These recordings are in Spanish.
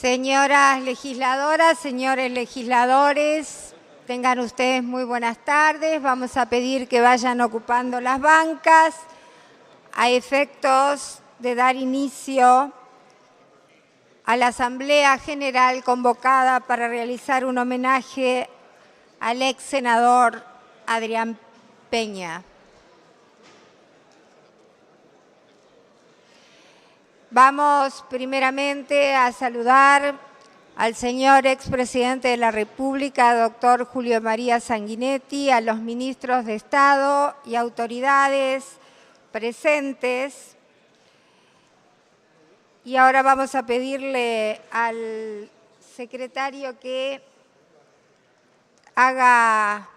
Señoras legisladoras, señores legisladores, tengan ustedes muy buenas tardes. Vamos a pedir que vayan ocupando las bancas a efectos de dar inicio a la Asamblea General convocada para realizar un homenaje al ex senador Adrián Peña. Vamos primeramente a saludar al señor expresidente de la República, doctor Julio María Sanguinetti, a los ministros de Estado y autoridades presentes. Y ahora vamos a pedirle al secretario que haga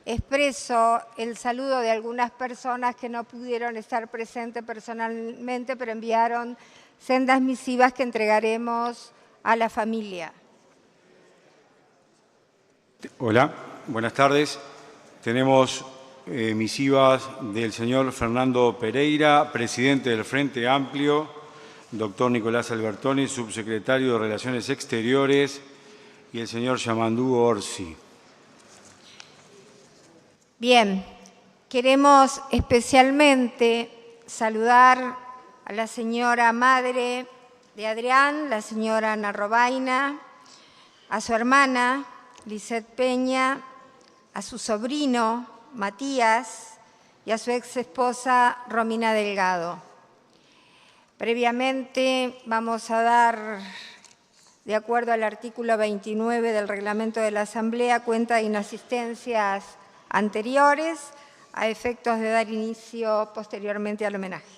expreso el saludo de algunas personas que no pudieron estar presentes personalmente, pero enviaron sendas misivas que entregaremos a la familia. Hola, buenas tardes. Tenemos misivas del señor Fernando Pereira, presidente del Frente Amplio, doctor Nicolás Albertoni, subsecretario de Relaciones Exteriores, y el señor Yamandú Orsi. Bien, queremos especialmente saludar a la señora madre de Adrián, la señora Ana Robaina, a su hermana Lisette Peña, a su sobrino Matías y a su ex esposa Romina Delgado. Previamente vamos a dar, de acuerdo al artículo 29 del reglamento de la Asamblea, cuenta de inasistencias anteriores a efectos de dar inicio posteriormente al homenaje.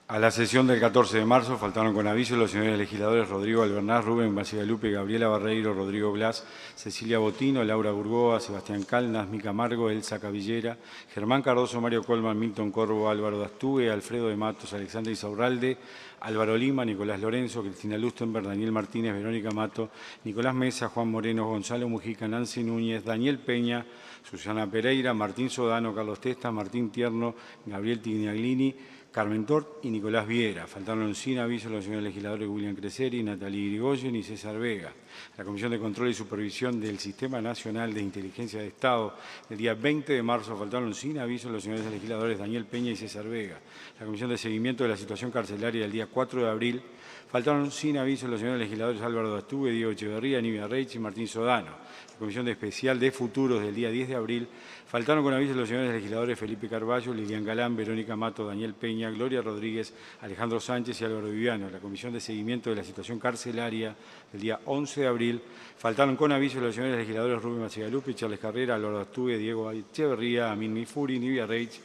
A la sesión del 14 de marzo faltaron con aviso los señores legisladores Rodrigo Albernaz, Rubén Bacigalupe, Gabriela Barreiro, Rodrigo Blas, Cecilia Botino, Laura Burgoa, Sebastián Calnas, Mica Camargo, Elsa Cabillera, Germán Cardoso, Mario Colman, Milton Corvo, Álvaro Dastúe, Alfredo de Matos, Alexandra Isaurralde, Álvaro Lima, Nicolás Lorenzo, Cristina Lustenberg, Daniel Martínez, Verónica Mato, Nicolás Mesa, Juan Moreno, Gonzalo Mujica, Nancy Núñez, Daniel Peña, Susana Pereira, Martín Sodano, Carlos Testa, Martín Tierno, Gabriel Tignaglini, Carmen Tort y Nicolás Viera. Faltaron sin aviso los señores legisladores William Creseri, Natalie Irigoyen y César Vega. La Comisión de Control y Supervisión del Sistema Nacional de Inteligencia de Estado del día 20 de marzo faltaron sin aviso los señores legisladores Daniel Peña y César Vega. La Comisión de Seguimiento de la Situación Carcelaria del día 4 de abril faltaron sin aviso los señores legisladores Álvaro Dastúe, Diego Echeverría, Nivia Reich y Martín Sodano. La Comisión de Especial de Futuros del día 10 de abril faltaron con aviso los señores legisladores Felipe Carballo, Lilian Galán, Verónica Mato, Daniel Peña, Gloria Rodríguez, Alejandro Sánchez y Álvaro Viviano. La Comisión de Seguimiento de la Situación Carcelaria del día 11 de abril faltaron con aviso los señores legisladores Rubén Bacigalupe, Charles Carrera, Álvaro Dastúe, Diego Echeverría, Amin Mifuri, Nivia Reich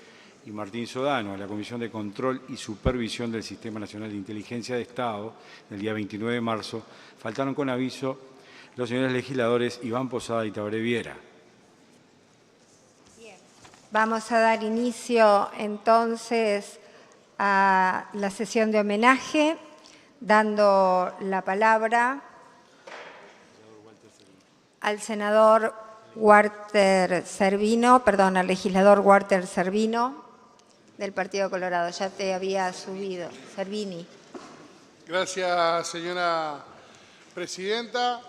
y Martín Sodano. A la Comisión de Control y Supervisión del Sistema Nacional de Inteligencia de Estado del día 29 de marzo faltaron con aviso los señores legisladores Iván Posada y Tabaré Viera. Vamos a dar inicio entonces a la sesión de homenaje, dando la palabra al senador Walter Servino, perdón, al legislador Walter Servino del Partido Colorado. Ya te había subido, Servini. Gracias, señora presidenta.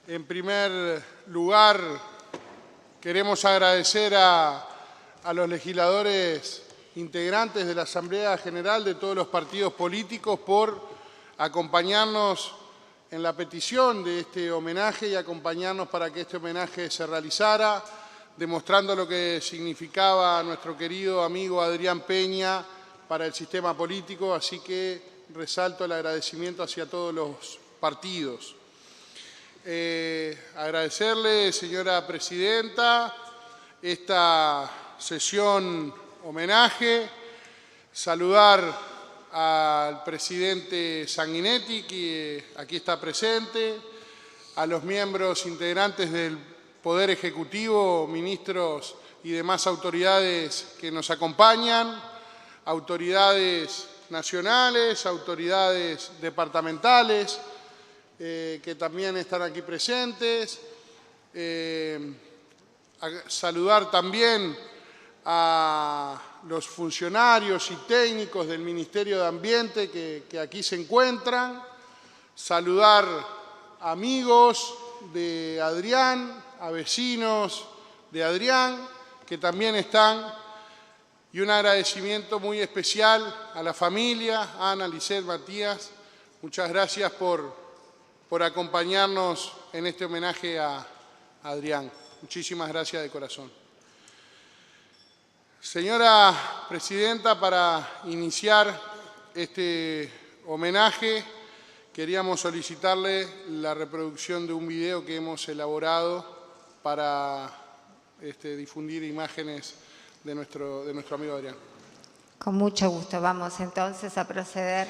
En primer lugar, queremos agradecer a los legisladores integrantes de la Asamblea General de todos los partidos políticos por acompañarnos en la petición de este homenaje y acompañarnos para que este homenaje se realizara, demostrando lo que significaba nuestro querido amigo Adrián Peña para el sistema político, así que resalto el agradecimiento hacia todos los partidos. Agradecerle, señora presidenta, esta sesión homenaje, saludar al presidente Sanguinetti, que aquí está presente, a los miembros integrantes del Poder Ejecutivo, ministros y demás autoridades que nos acompañan, autoridades nacionales, autoridades departamentales, que también están aquí presentes. Saludar también a los funcionarios y técnicos del Ministerio de Ambiente que aquí se encuentran, saludar a amigos de Adrián, a vecinos de Adrián que también están, y un agradecimiento muy especial a la familia, a Ana, Lisset, Matías. Muchas gracias por acompañarnos en este homenaje a Adrián. Muchísimas gracias de corazón. Señora Presidenta, para iniciar este homenaje, queríamos solicitarle la reproducción de un video que hemos elaborado para difundir imágenes de nuestro amigo Adrián. Con mucho gusto. Vamos entonces a proceder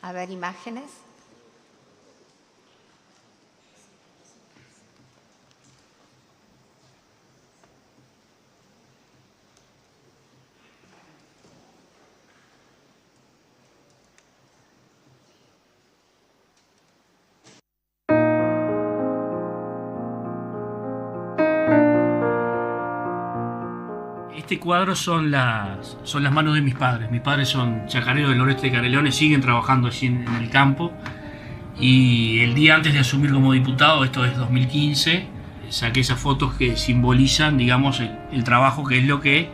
a ver imágenes. Este cuadro son las manos de mis padres. Mis padres son chacareros del noreste de Canelones, siguen trabajando allí en el campo. Y el día antes de asumir como diputado, esto es 2015, saqué esas fotos que simbolizan, digamos, el trabajo, que es lo que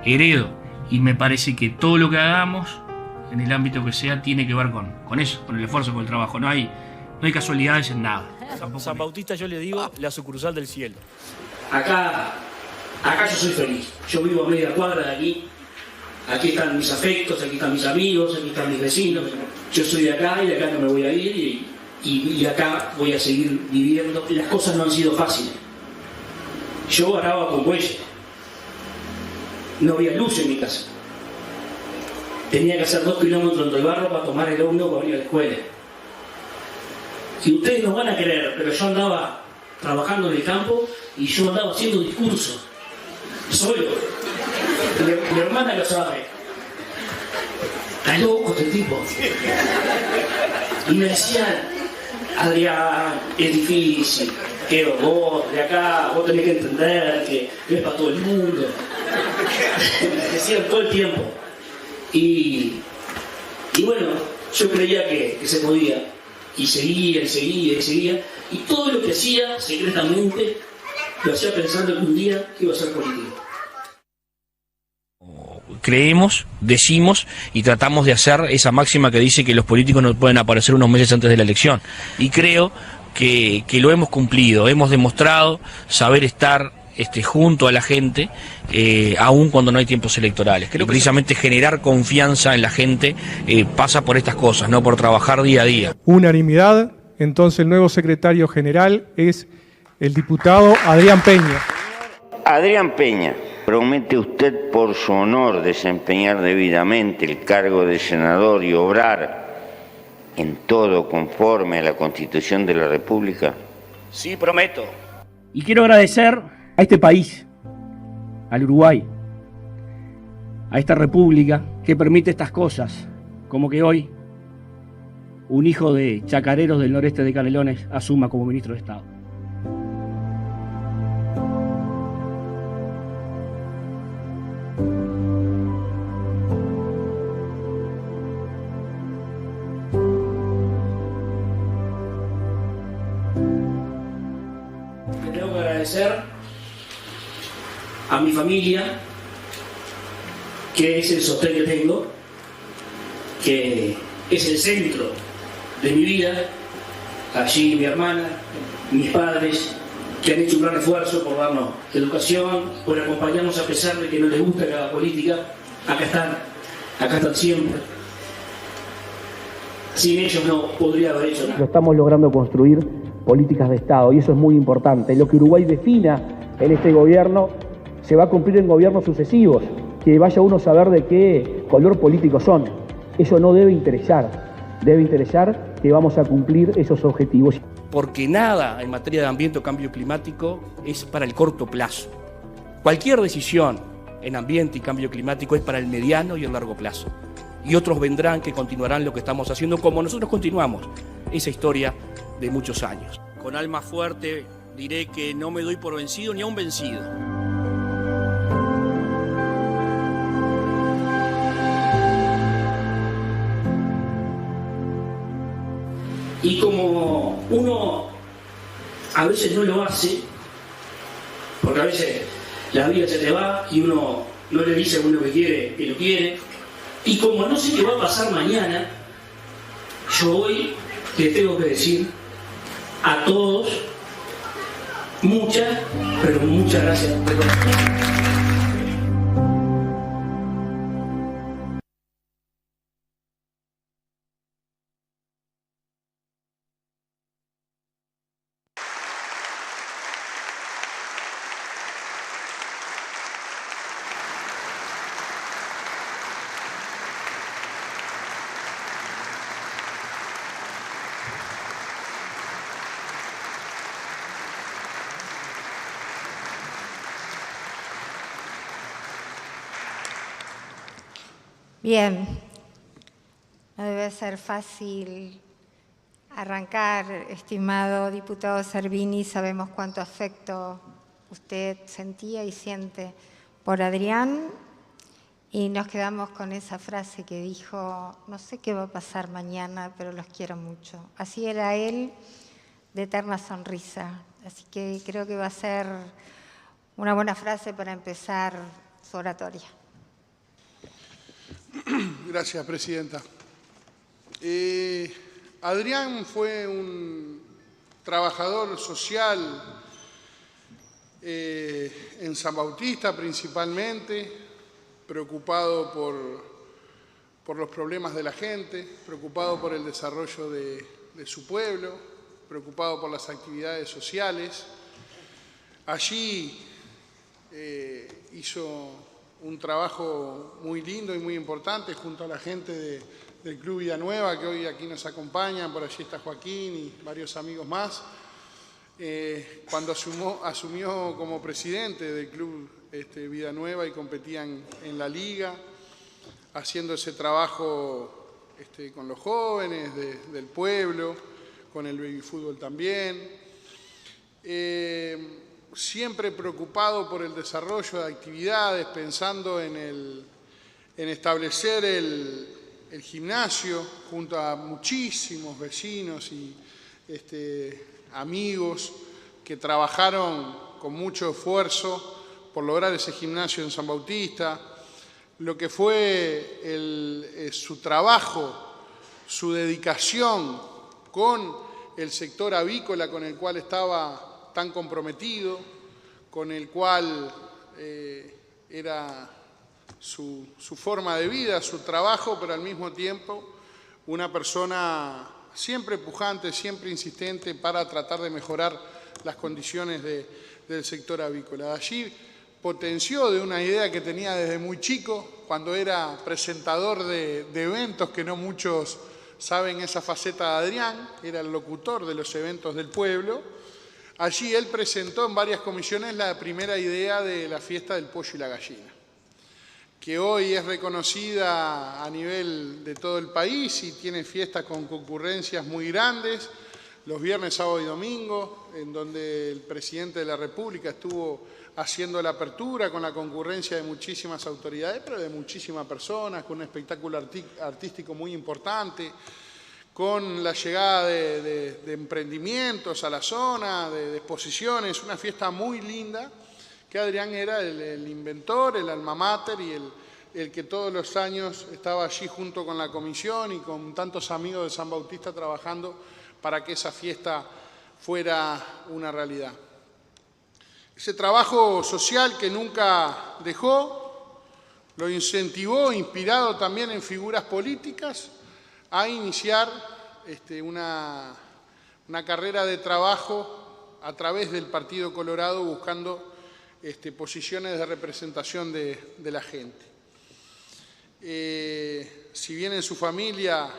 heredo. Y me parece que todo lo que hagamos, en el ámbito que sea, tiene que ver con eso, con el esfuerzo, con el trabajo. No hay casualidades en nada. San Bautista, yo le digo, la sucursal del cielo. Acá yo soy feliz, yo vivo a media cuadra de aquí, aquí están mis afectos, aquí están mis amigos, aquí están mis vecinos, yo soy de acá y de acá no me voy a ir y acá voy a seguir viviendo. Las cosas no han sido fáciles, yo ganaba con cuello, no había luz en mi casa, tenía que hacer 2 kilómetros en Tolbarro para tomar el ómnibus para ir a la escuela. Y ustedes no van a creer, pero yo andaba trabajando en el campo y yo andaba haciendo discursos. Solo. Mi hermana lo sabe. Está loco este tipo. Y me decían, Adrián, es difícil, que vos de acá, vos tenés que entender que no es para todo el mundo. Me decían todo el tiempo. Y bueno, yo creía que se podía. Y seguía. Y todo lo que hacía secretamente lo hacía pensando que un día iba a ser político. Creemos, decimos y tratamos de hacer esa máxima que dice que los políticos no pueden aparecer unos meses antes de la elección. Y creo que lo hemos cumplido, hemos demostrado saber estar junto a la gente, aún cuando no hay tiempos electorales. Creo que precisamente generar confianza en la gente pasa por estas cosas, no por trabajar día a día. Unanimidad, entonces el nuevo secretario general es el diputado Adrián Peña. Adrián Peña, ¿promete usted por su honor desempeñar debidamente el cargo de senador y obrar en todo conforme a la Constitución de la República? Sí, prometo. Y quiero agradecer a este país, al Uruguay, a esta república que permite estas cosas, como que hoy un hijo de chacareros del noreste de Canelones asuma como ministro de Estado. Le tengo que agradecer a mi familia, que es el sostén que tengo, que es el centro de mi vida. Allí mi hermana, mis padres, que han hecho un gran esfuerzo por darnos educación, por acompañarnos a pesar de que no les gusta la política. Acá están siempre. Sin ellos no podría haber hecho nada. Estamos logrando construir políticas de Estado y eso es muy importante. Lo que Uruguay defina en este gobierno se va a cumplir en gobiernos sucesivos, que vaya uno a saber de qué color político son. Eso no debe interesar que vamos a cumplir esos objetivos. Porque nada en materia de ambiente o cambio climático es para el corto plazo. Cualquier decisión en ambiente y cambio climático es para el mediano y el largo plazo. Y otros vendrán que continuarán lo que estamos haciendo, como nosotros continuamos esa historia de muchos años. Con alma fuerte diré que no me doy por vencido ni a un vencido. uno a veces no lo hace, porque a veces la vida se te va y uno no le dice a uno que quiere, que lo quiere. Y como no sé qué va a pasar mañana, yo hoy les tengo que decir a todos muchas, pero muchas gracias de corazón. Bien, no debe ser fácil arrancar, estimado diputado Servini. Sabemos cuánto afecto usted sentía y siente por Adrián, y nos quedamos con esa frase que dijo: no sé qué va a pasar mañana, pero los quiero mucho. Así era él, de eterna sonrisa. Así que creo que va a ser una buena frase para empezar su oratoria. Gracias, Presidenta. Adrián fue un trabajador social en San Bautista principalmente, preocupado por los problemas de la gente, preocupado por el desarrollo de su pueblo, preocupado por las actividades sociales. Allí hizo un trabajo muy lindo y muy importante junto a la gente del Club Vida Nueva, que hoy aquí nos acompañan. Por allí está Joaquín y varios amigos más. Cuando asumió como presidente del Club Vida Nueva y competían en la liga, haciendo ese trabajo con los jóvenes del pueblo, con el baby fútbol también. Siempre preocupado por el desarrollo de actividades, pensando en establecer el gimnasio junto a muchísimos vecinos y amigos que trabajaron con mucho esfuerzo por lograr ese gimnasio en San Bautista. Lo que fue su trabajo, su dedicación con el sector avícola, con el cual estaba tan comprometido, con el cual era su forma de vida, su trabajo, pero al mismo tiempo una persona siempre pujante, siempre insistente para tratar de mejorar las condiciones del sector avícola. Allí potenció de una idea que tenía desde muy chico, cuando era presentador de eventos, que no muchos saben esa faceta de Adrián, era el locutor de los eventos del pueblo. Allí él presentó en varias comisiones la primera idea de la fiesta del pollo y la gallina, que hoy es reconocida a nivel de todo el país y tiene fiestas con concurrencias muy grandes, los viernes, sábado y domingo, en donde el presidente de la República estuvo haciendo la apertura con la concurrencia de muchísimas autoridades, pero de muchísimas personas, con un espectáculo artístico muy importante, con la llegada de emprendimientos a la zona, de exposiciones, una fiesta muy linda, que Adrián era el inventor, el alma mater y el que todos los años estaba allí junto con la comisión y con tantos amigos de San Bautista trabajando para que esa fiesta fuera una realidad. Ese trabajo social que nunca dejó, lo incentivó, inspirado también en figuras políticas, a iniciar una carrera de trabajo a través del Partido Colorado, buscando posiciones de representación de la gente. Si bien en su familia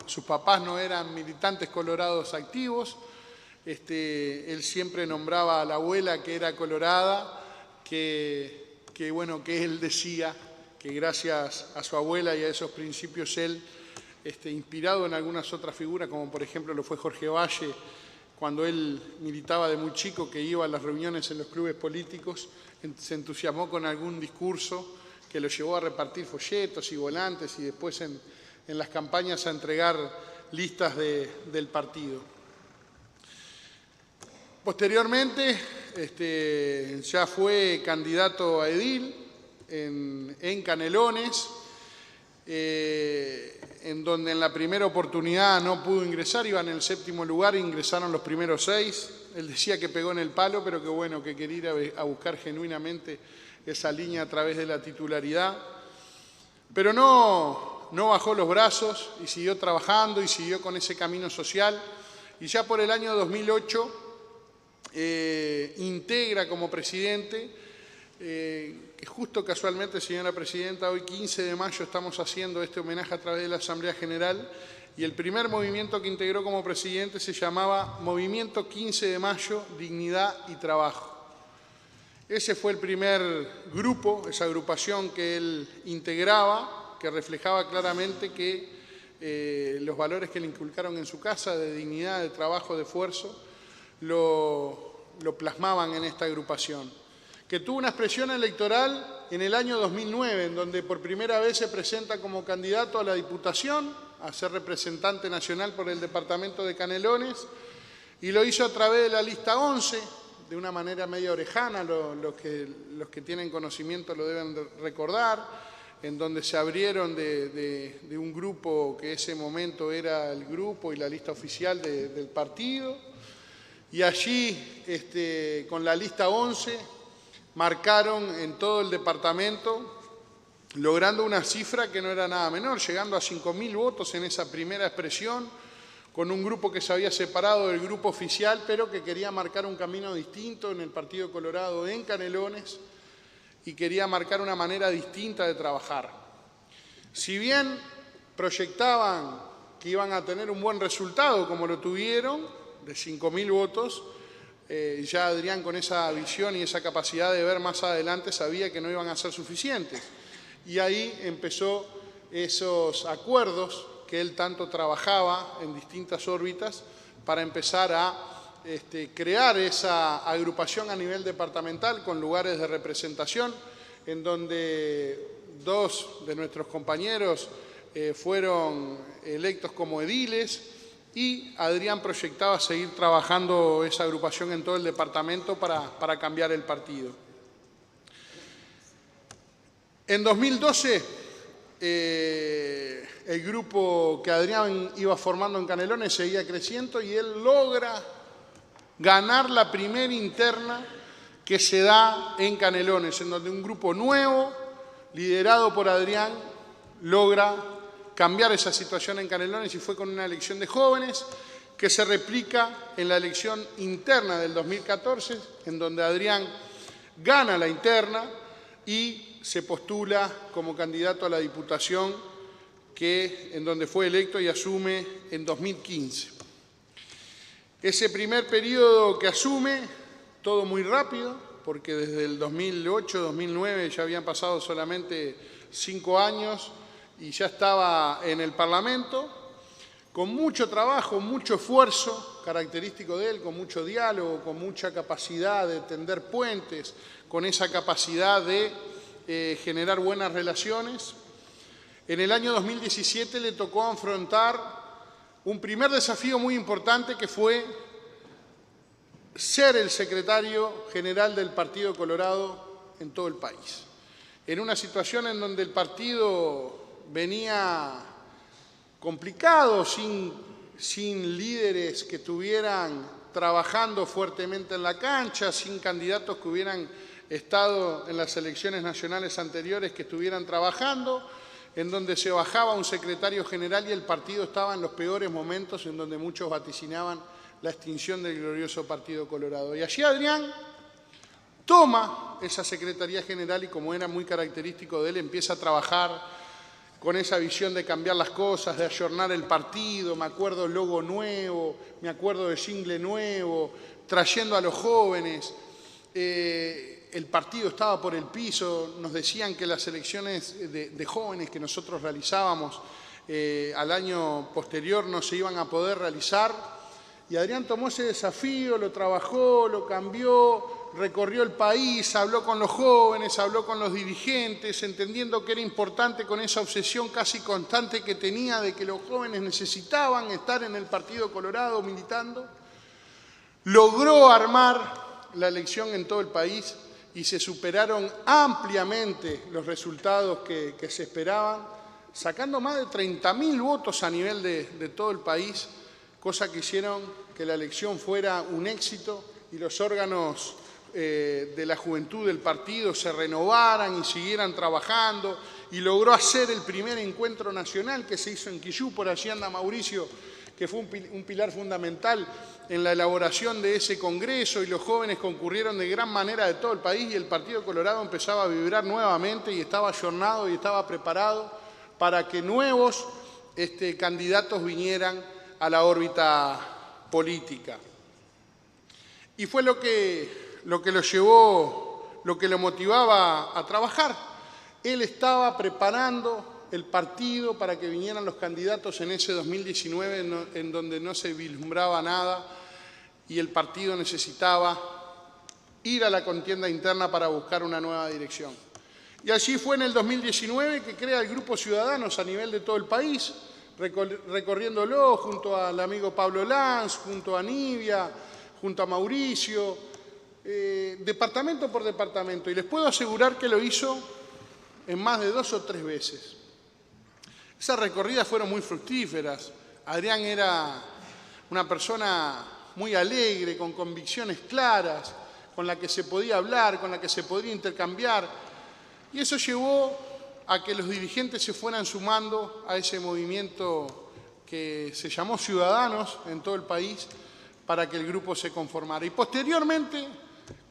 sus papás no eran militantes colorados activos, él siempre nombraba a la abuela, que era colorada, que él decía que gracias a su abuela y a esos principios él, inspirado en algunas otras figuras, como por ejemplo lo fue Jorge Valle, cuando él militaba de muy chico, que iba a las reuniones en los clubes políticos, se entusiasmó con algún discurso que lo llevó a repartir folletos y volantes y después en las campañas a entregar listas del partido. Posteriormente, ya fue candidato a edil en Canelones, en donde en la primera oportunidad no pudo ingresar, iba en el 7º lugar, ingresaron los primeros 6. Él decía que pegó en el palo, pero que bueno, que quería ir a buscar genuinamente esa línea a través de la titularidad. Pero no bajó los brazos y siguió trabajando y siguió con ese camino social. Y ya por el año 2008 integra como presidente, que justo casualmente, señora presidenta, hoy 15 de mayo estamos haciendo este homenaje a través de la Asamblea General, y el primer movimiento que integró como presidente se llamaba Movimiento 15 de Mayo, Dignidad y Trabajo. Ese fue el primer grupo, esa agrupación que él integraba, que reflejaba claramente que los valores que le inculcaron en su casa de dignidad, de trabajo, de esfuerzo, lo plasmaban en esta agrupación, que tuvo una expresión electoral en el año 2009, en donde por primera vez se presenta como candidato a la Diputación, a ser representante nacional por el departamento de Canelones, y lo hizo a través de la lista 11, de una manera medio orejana, los que tienen conocimiento lo deben recordar, en donde se abrieron de un grupo que ese momento era el grupo y la lista oficial del partido, y allí, con la lista 11, marcaron en todo el departamento, logrando una cifra que no era nada menor, llegando a 5.000 votos en esa primera expresión, con un grupo que se había separado del grupo oficial, pero que quería marcar un camino distinto en el Partido Colorado en Canelones y quería marcar una manera distinta de trabajar. Si bien proyectaban que iban a tener un buen resultado, como lo tuvieron, de 5.000 votos, ya Adrián, con esa visión y esa capacidad de ver más adelante, sabía que no iban a ser suficientes. Y ahí empezó esos acuerdos que él tanto trabajaba en distintas órbitas para empezar a crear esa agrupación a nivel departamental con lugares de representación, en donde 2 de nuestros compañeros fueron electos como ediles, y Adrián proyectaba seguir trabajando esa agrupación en todo el departamento para cambiar el partido. En 2012, el grupo que Adrián iba formando en Canelones seguía creciendo y él logra ganar la primera interna que se da en Canelones, en donde un grupo nuevo, liderado por Adrián, logra cambiar esa situación en Canelones, y fue con una elección de jóvenes que se replica en la elección interna del 2014, en donde Adrián gana la interna y se postula como candidato a la Diputación, en donde fue electo y asume en 2015. Ese primer periodo que asume, todo muy rápido, porque desde el 2008-2009 ya habían pasado solamente 5 años, y ya estaba en el Parlamento, con mucho trabajo, mucho esfuerzo característico de él, con mucho diálogo, con mucha capacidad de tender puentes, con esa capacidad de generar buenas relaciones. En el año 2017 le tocó afrontar un primer desafío muy importante, que fue ser el secretario general del Partido Colorado en todo el país. En una situación en donde el partido venía complicado, sin líderes que estuvieran trabajando fuertemente en la cancha, sin candidatos que hubieran estado en las elecciones nacionales anteriores que estuvieran trabajando, en donde se bajaba un secretario general y el partido estaba en los peores momentos, en donde muchos vaticinaban la extinción del glorioso Partido Colorado. Y allí Adrián toma esa Secretaría General y, como era muy característico de él, empieza a trabajar con esa visión de cambiar las cosas, de ayornar el partido. Me acuerdo el logo nuevo, me acuerdo de jingle nuevo, trayendo a los jóvenes. El partido estaba por el piso, nos decían que las elecciones de jóvenes que nosotros realizábamos al año posterior no se iban a poder realizar, Y Adrián tomó ese desafío, lo trabajó, lo cambió, recorrió el país, habló con los jóvenes, habló con los dirigentes, entendiendo que era importante con esa obsesión casi constante que tenía de que los jóvenes necesitaban estar en el Partido Colorado militando. Logró armar la elección en todo el país y se superaron ampliamente los resultados que se esperaban, sacando más de 30.000 votos a nivel de todo el país, cosa que hicieron que la elección fuera un éxito y los órganos de la juventud del partido se renovaran y siguieran trabajando, y logró hacer el primer encuentro nacional que se hizo en Quillú. Por allí anda Mauricio, que fue un pilar fundamental en la elaboración de ese congreso, y los jóvenes concurrieron de gran manera de todo el país, y el Partido Colorado empezaba a vibrar nuevamente y estaba ayornado y estaba preparado para que nuevos candidatos vinieran a la órbita política. Y fue lo que lo llevó, lo que lo motivaba a trabajar. Él estaba preparando el partido para que vinieran los candidatos en ese 2019 en donde no se vislumbraba nada y el partido necesitaba ir a la contienda interna para buscar una nueva dirección. Y allí fue en el 2019 que crea el Grupo Ciudadanos a nivel de todo el país, recorriéndolo junto al amigo Pablo Lanz, junto a Nibia, junto a Mauricio, departamento por departamento. Y les puedo asegurar que lo hizo en más de 2 o 3 veces. Esas recorridas fueron muy fructíferas. Adrián era una persona muy alegre, con convicciones claras, con la que se podía hablar, con la que se podía intercambiar. Y eso llevó a que los dirigentes se fueran sumando a ese movimiento que se llamó Ciudadanos en todo el país para que el grupo se conformara. Y posteriormente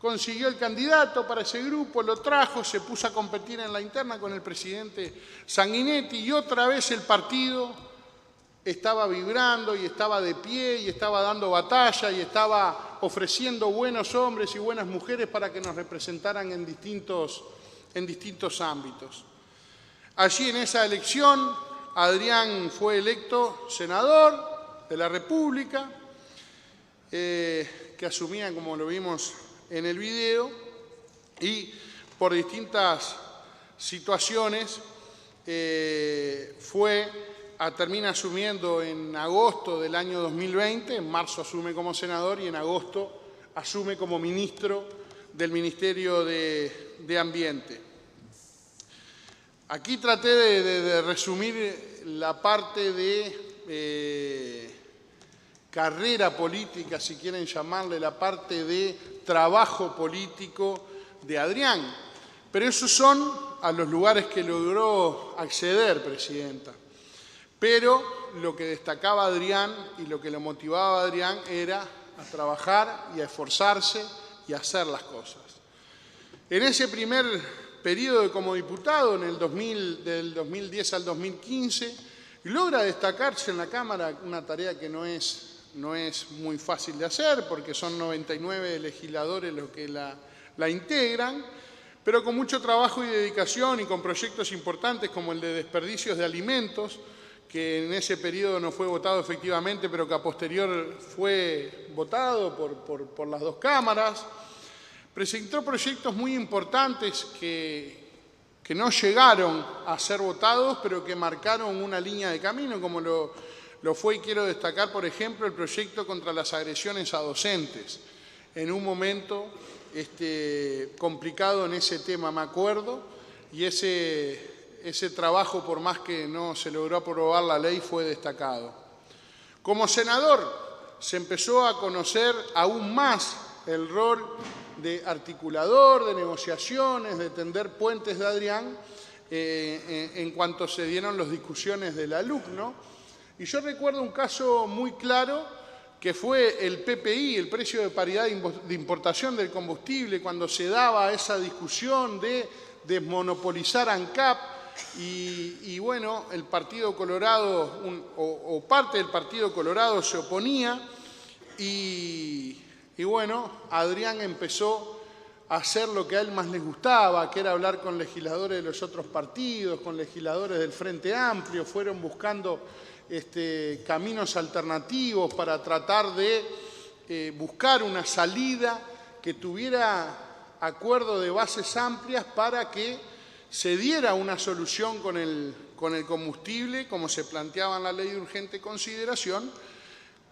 consiguió el candidato para ese grupo, lo trajo, se puso a competir en la interna con el presidente Sanguinetti y otra vez el partido estaba vibrando y estaba de pie y estaba dando batalla y estaba ofreciendo buenos hombres y buenas mujeres para que nos representaran en distintos ámbitos. Allí en esa elección Adrián fue electo senador de la República, que asumía, como lo vimos en el video, y por distintas situaciones termina asumiendo en agosto del año 2020, en marzo asume como senador y en agosto asume como ministro del Ministerio de Ambiente. Aquí traté de resumir la parte de carrera política, si quieren llamarle, la parte de trabajo político de Adrián. Pero esos son a los lugares que logró acceder, Presidenta. Pero lo que destacaba Adrián y lo que lo motivaba a Adrián era a trabajar y a esforzarse y a hacer las cosas. En ese primer periodo como diputado, del 2010 al 2015, logra destacarse en la Cámara una tarea que no es muy fácil de hacer, porque son 99 legisladores los que la integran, pero con mucho trabajo y dedicación y con proyectos importantes como el de desperdicios de alimentos, que en ese periodo no fue votado efectivamente, pero que a posterior fue votado por las 2 cámaras. Presentó proyectos muy importantes que no llegaron a ser votados, pero que marcaron una línea de camino, como lo fue, y quiero destacar, por ejemplo, el proyecto contra las agresiones a docentes. En un momento complicado en ese tema, me acuerdo, y ese trabajo, por más que no se logró aprobar la ley, fue destacado. Como senador, se empezó a conocer aún más el rol de articulador, de negociaciones, de tender puentes de Adrián en cuanto se dieron las discusiones de la LUC, ¿no? Y yo recuerdo un caso muy claro que fue el PPI, el precio de paridad de importación del combustible, cuando se daba esa discusión de desmonopolizar ANCAP y bueno, el Partido Colorado o parte del Partido Colorado se oponía y bueno, Adrián empezó a hacer lo que a él más les gustaba, que era hablar con legisladores de los otros partidos, con legisladores del Frente Amplio, fueron buscando caminos alternativos para tratar de buscar una salida que tuviera acuerdo de bases amplias para que se diera una solución con el combustible, como se planteaba en la ley de urgente consideración,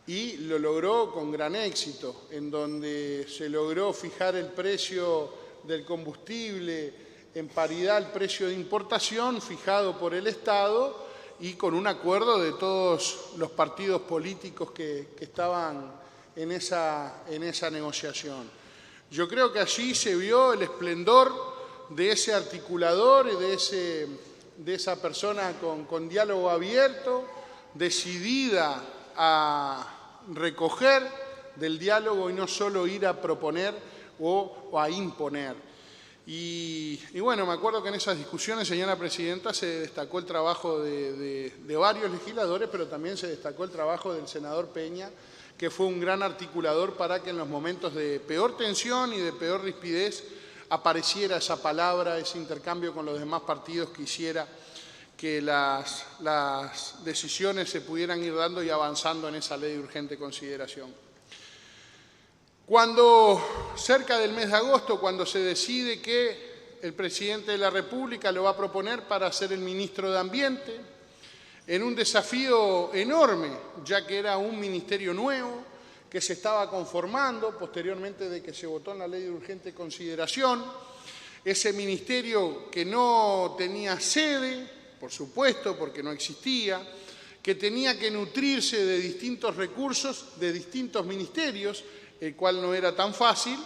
y lo logró con gran éxito, en donde se logró fijar el precio del combustible en paridad al precio de importación fijado por el Estado y con un acuerdo de todos los partidos políticos que estaban en esa negociación. Yo creo que allí se vio el esplendor de ese articulador y de esa persona con diálogo abierto, decidida a recoger del diálogo y no solo ir a proponer o a imponer. Y bueno, me acuerdo que en esas discusiones, señora presidenta, se destacó el trabajo de varios legisladores, pero también se destacó el trabajo del senador Peña, que fue un gran articulador para que en los momentos de peor tensión y de peor rispidez apareciera esa palabra, ese intercambio con los demás partidos que hiciera que las decisiones se pudieran ir dando y avanzando en esa ley de urgente consideración. Cuando, cerca del mes de agosto, cuando se decide que el presidente de la República lo va a proponer para ser el ministro de Ambiente, en un desafío enorme, ya que era un ministerio nuevo, que se estaba conformando posteriormente de que se votó en la ley de urgente consideración, ese ministerio que no tenía sede, por supuesto, porque no existía, que tenía que nutrirse de distintos recursos, de distintos ministerios, el cual no era tan fácil,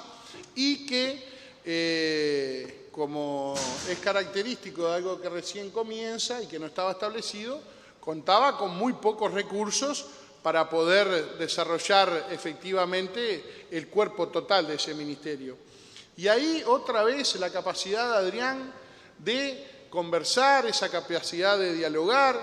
y que, como es característico de algo que recién comienza y que no estaba establecido, contaba con muy pocos recursos para poder desarrollar efectivamente el cuerpo total de ese ministerio. Y ahí otra vez la capacidad de Adrián de conversar, esa capacidad de dialogar,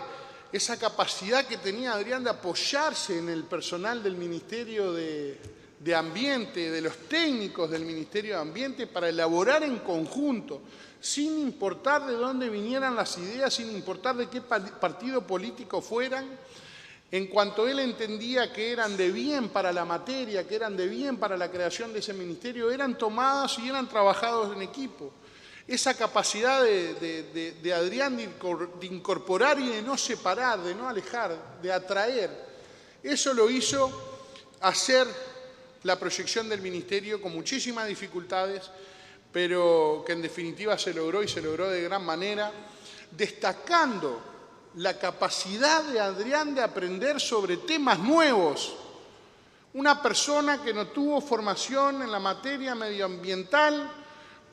esa capacidad que tenía Adrián de apoyarse en el personal del Ministerio de Ambiente, de los técnicos del Ministerio de Ambiente, para elaborar en conjunto, sin importar de dónde vinieran las ideas, sin importar de qué partido político fueran, en cuanto él entendía que eran de bien para la materia, que eran de bien para la creación de ese ministerio, eran tomadas y eran trabajados en equipo. Esa capacidad de Adrián de incorporar y de no separar, de no alejar, de atraer, eso lo hizo hacer la proyección del ministerio con muchísimas dificultades, pero que en definitiva se logró y se logró de gran manera, destacando la capacidad de Adrián de aprender sobre temas nuevos. Una persona que no tuvo formación en la materia medioambiental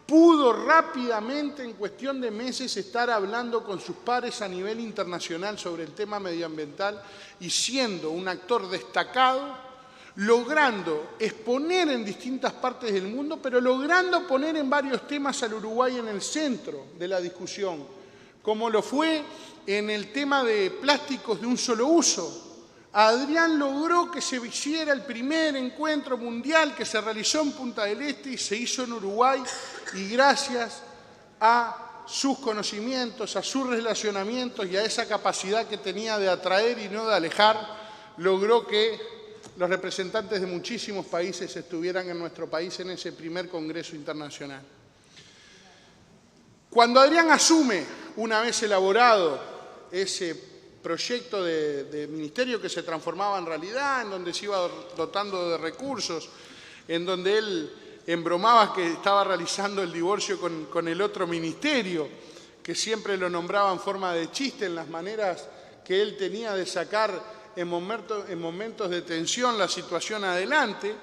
pudo rápidamente, en cuestión de meses, estar hablando con sus pares a nivel internacional sobre el tema medioambiental y siendo un actor destacado, logrando exponer en distintas partes del mundo, pero logrando poner en varios temas al Uruguay en el centro de la discusión, como lo fue en el tema de plásticos de un solo uso. Adrián logró que se hiciera el primer encuentro mundial que se realizó en Punta del Este y se hizo en Uruguay, y gracias a sus conocimientos, a sus relacionamientos y a esa capacidad que tenía de atraer y no de alejar, logró que los representantes de muchísimos países estuvieran en nuestro país en ese primer Congreso Internacional. Cuando Adrián asume, una vez elaborado ese proyecto de ministerio que se transformaba en realidad, en donde se iba dotando de recursos, en donde él embromaba que estaba realizando el divorcio con el otro ministerio, que siempre lo nombraba en forma de chiste en las maneras que él tenía de sacar en momentos de tensión la situación adelante,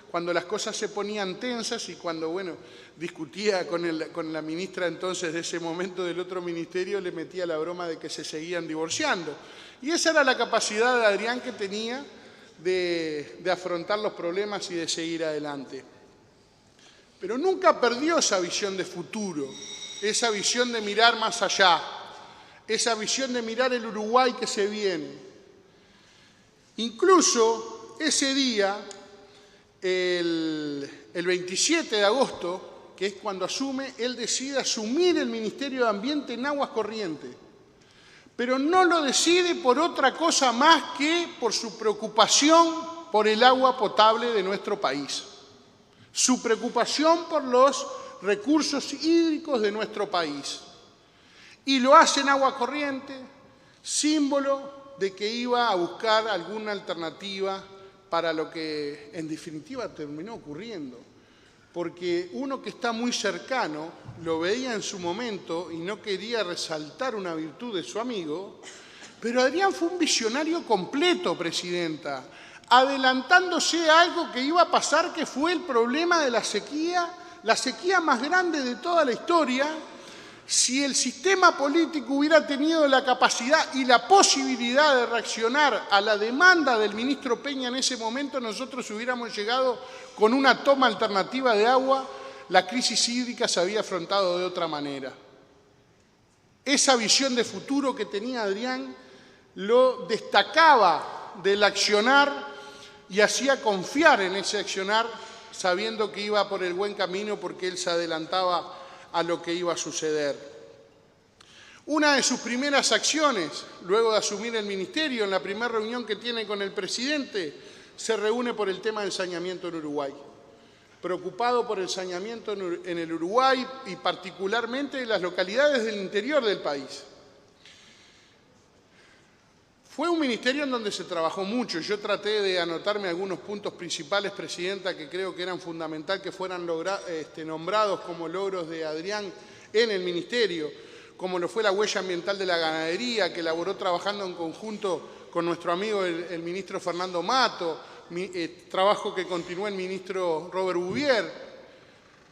cuando las cosas se ponían tensas y cuando, bueno, discutía con la ministra entonces de ese momento del otro ministerio, le metía la broma de que se seguían divorciando. Y esa era la capacidad de Adrián que tenía de afrontar los problemas y de seguir adelante. Pero nunca perdió esa visión de futuro, esa visión de mirar más allá, esa visión de mirar el Uruguay que se viene. Incluso ese día, el 27 de agosto, que es cuando asume, él decide asumir el Ministerio de Ambiente en Aguas Corrientes, pero no lo decide por otra cosa más que por su preocupación por el agua potable de nuestro país, su preocupación por los recursos hídricos de nuestro país. Y lo hace en agua corriente, símbolo de que iba a buscar alguna alternativa para lo que en definitiva terminó ocurriendo. Porque uno que está muy cercano lo veía en su momento y no quería resaltar una virtud de su amigo, pero Adrián fue un visionario completo, Presidenta, adelantándose a algo que iba a pasar, que fue el problema de la sequía más grande de toda la historia. Si el sistema político hubiera tenido la capacidad y la posibilidad de reaccionar a la demanda del ministro Peña en ese momento, nosotros hubiéramos llegado con una toma alternativa de agua, la crisis hídrica se había afrontado de otra manera. Esa visión de futuro que tenía Adrián lo destacaba del accionar y hacía confiar en ese accionar, sabiendo que iba por el buen camino porque él se adelantaba a lo que iba a suceder. Una de sus primeras acciones, luego de asumir el ministerio, en la primera reunión que tiene con el presidente, se reúne por el tema del saneamiento en Uruguay. Preocupado por el saneamiento en el Uruguay y particularmente en las localidades del interior del país. Fue un ministerio en donde se trabajó mucho. Yo traté de anotarme algunos puntos principales, Presidenta, que creo que eran fundamental que fueran nombrados como logros de Adrián en el ministerio, como lo fue la huella ambiental de la ganadería, que elaboró trabajando en conjunto con nuestro amigo el ministro Fernando Mato, trabajo que continuó el ministro Robert Bouvier.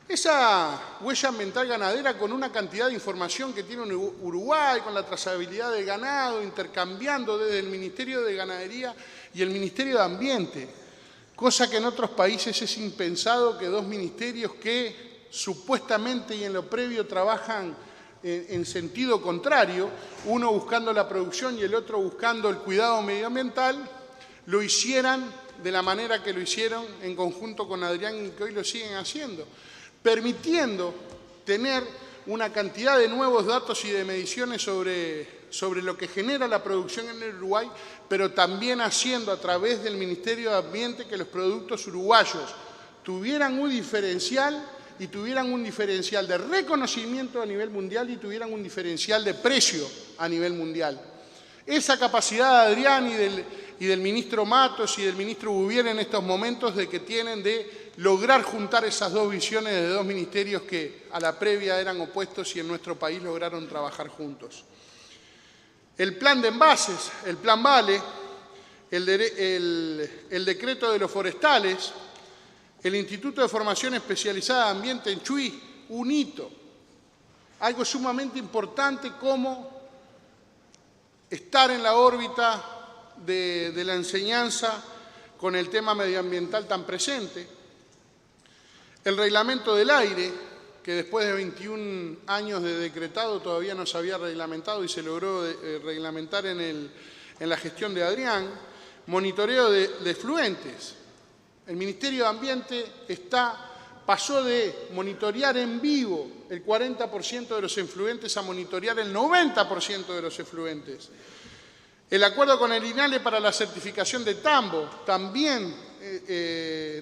Esa huella ambiental ganadera con una cantidad de información que tiene Uruguay, con la trazabilidad del ganado, intercambiando desde el Ministerio de Ganadería y el Ministerio de Ambiente, cosa que en otros países es impensado que dos ministerios que supuestamente y en lo previo trabajan en sentido contrario, uno buscando la producción y el otro buscando el cuidado medioambiental, lo hicieran de la manera que lo hicieron en conjunto con Adrián y que hoy lo siguen haciendo, permitiendo tener una cantidad de nuevos datos y de mediciones sobre lo que genera la producción en el Uruguay, pero también haciendo a través del Ministerio de Ambiente que los productos uruguayos tuvieran un diferencial y tuvieran un diferencial de reconocimiento a nivel mundial y tuvieran un diferencial de precio a nivel mundial. Esa capacidad de Adrián y del ministro Matos y del ministro Bouvier en estos momentos de que tienen de lograr juntar esas dos visiones de dos ministerios que a la previa eran opuestos y en nuestro país lograron trabajar juntos. El plan de envases, el plan Vale, el decreto de los forestales, el Instituto de Formación Especializada de Ambiente en Chuy, un hito, algo sumamente importante como estar en la órbita de la enseñanza con el tema medioambiental tan presente. El reglamento del aire, que después de 21 años de decretado todavía no se había reglamentado y se logró reglamentar en la gestión de Adrián. Monitoreo de efluentes. El Ministerio de Ambiente pasó de monitorear en vivo el 40% de los efluentes a monitorear el 90% de los efluentes. El acuerdo con el INALE para la certificación de tambo, también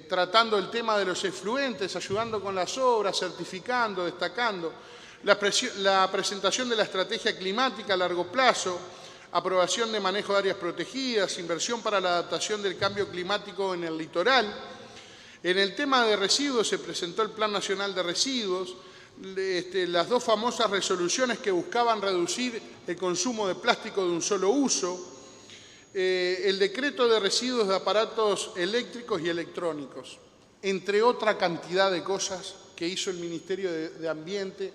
tratando el tema de los efluentes, ayudando con las obras, certificando, destacando. La presentación de la estrategia climática a largo plazo, aprobación de manejo de áreas protegidas, inversión para la adaptación del cambio climático en el litoral. En el tema de residuos se presentó el Plan Nacional de Residuos, las dos famosas resoluciones que buscaban reducir el consumo de plástico de un solo uso, el decreto de residuos de aparatos eléctricos y electrónicos, entre otra cantidad de cosas que hizo el Ministerio de Ambiente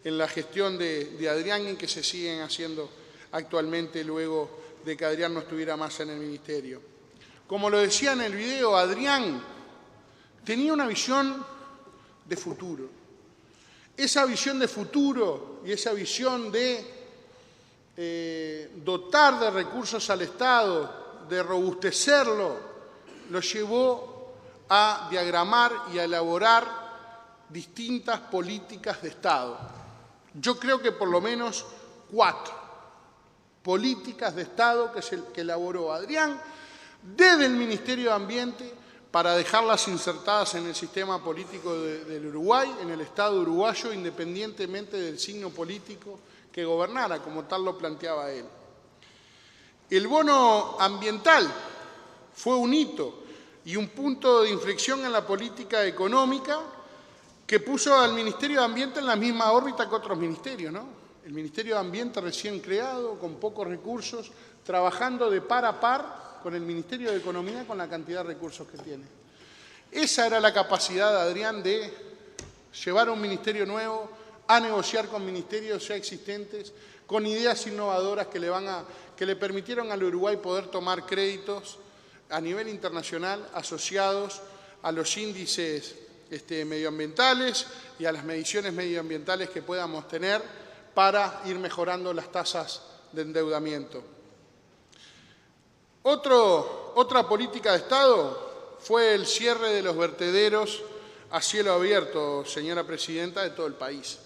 en la gestión de Adrián y que se siguen haciendo actualmente luego de que Adrián no estuviera más en el Ministerio. Como lo decía en el video, Adrián tenía una visión de futuro. Esa visión de futuro y esa visión de dotar de recursos al Estado, de robustecerlo, lo llevó a diagramar y a elaborar distintas políticas de Estado. Yo creo que por lo menos 4. políticas de Estado que elaboró Adrián desde el Ministerio de Ambiente para dejarlas insertadas en el sistema político del Uruguay, en el Estado uruguayo, independientemente del signo político que gobernara, como tal lo planteaba él. El bono ambiental fue un hito y un punto de inflexión en la política económica que puso al Ministerio de Ambiente en la misma órbita que otros ministerios, ¿no? El Ministerio de Ambiente recién creado, con pocos recursos, trabajando de par a par con el Ministerio de Economía con la cantidad de recursos que tiene. Esa era la capacidad de Adrián de llevar a un ministerio nuevo a negociar con ministerios ya existentes, con ideas innovadoras que le permitieron al Uruguay poder tomar créditos a nivel internacional asociados a los índices medioambientales y a las mediciones medioambientales que podamos tener para ir mejorando las tasas de endeudamiento. Otra política de Estado fue el cierre de los vertederos a cielo abierto, señora Presidenta, de todo el país.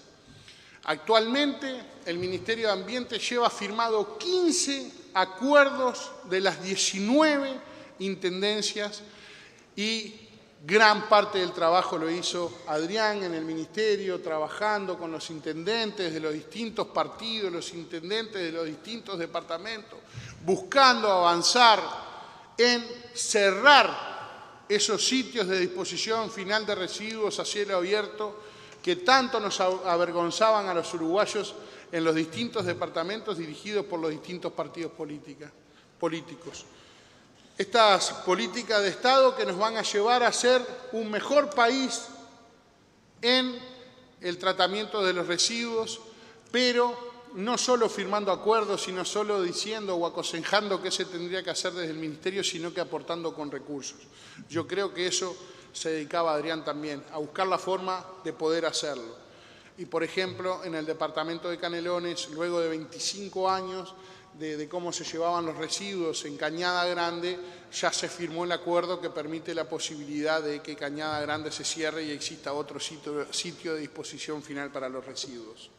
Actualmente, el Ministerio de Ambiente lleva firmado 15 acuerdos de las 19 intendencias y gran parte del trabajo lo hizo Adrián en el Ministerio, trabajando con los intendentes de los distintos partidos, los intendentes de los distintos departamentos, buscando avanzar en cerrar esos sitios de disposición final de residuos a cielo abierto que tanto nos avergonzaban a los uruguayos en los distintos departamentos dirigidos por los distintos partidos políticos. Estas políticas de Estado que nos van a llevar a ser un mejor país en el tratamiento de los residuos, pero no solo firmando acuerdos, sino solo diciendo o aconsejando qué se tendría que hacer desde el Ministerio, sino que aportando con recursos. Yo creo que eso se dedicaba Adrián también, a buscar la forma de poder hacerlo. Y, por ejemplo, en el departamento de Canelones, luego de 25 años de cómo se llevaban los residuos en Cañada Grande, ya se firmó el acuerdo que permite la posibilidad de que Cañada Grande se cierre y exista otro sitio de disposición final para los residuos.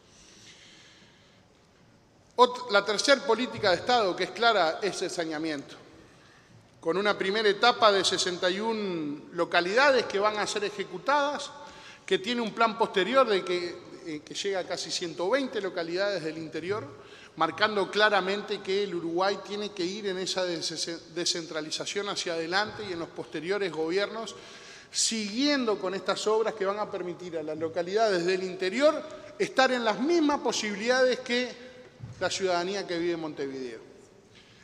La tercera política de Estado, que es clara, es el saneamiento. Con una primera etapa de 61 localidades que van a ser ejecutadas, que tiene un plan posterior de que llega a casi 120 localidades del interior, marcando claramente que el Uruguay tiene que ir en esa descentralización hacia adelante y en los posteriores gobiernos, siguiendo con estas obras que van a permitir a las localidades del interior estar en las mismas posibilidades que la ciudadanía que vive en Montevideo.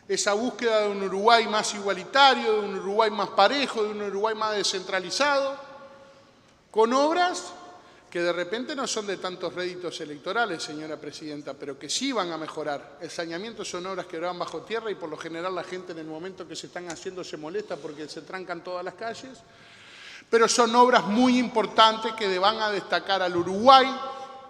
Esa búsqueda de un Uruguay más igualitario, de un Uruguay más parejo, de un Uruguay más descentralizado, con obras que de repente no son de tantos réditos electorales, señora Presidenta, pero que sí van a mejorar. El saneamiento son obras que van bajo tierra y por lo general la gente en el momento que se están haciendo se molesta porque se trancan todas las calles, pero son obras muy importantes que van a destacar al Uruguay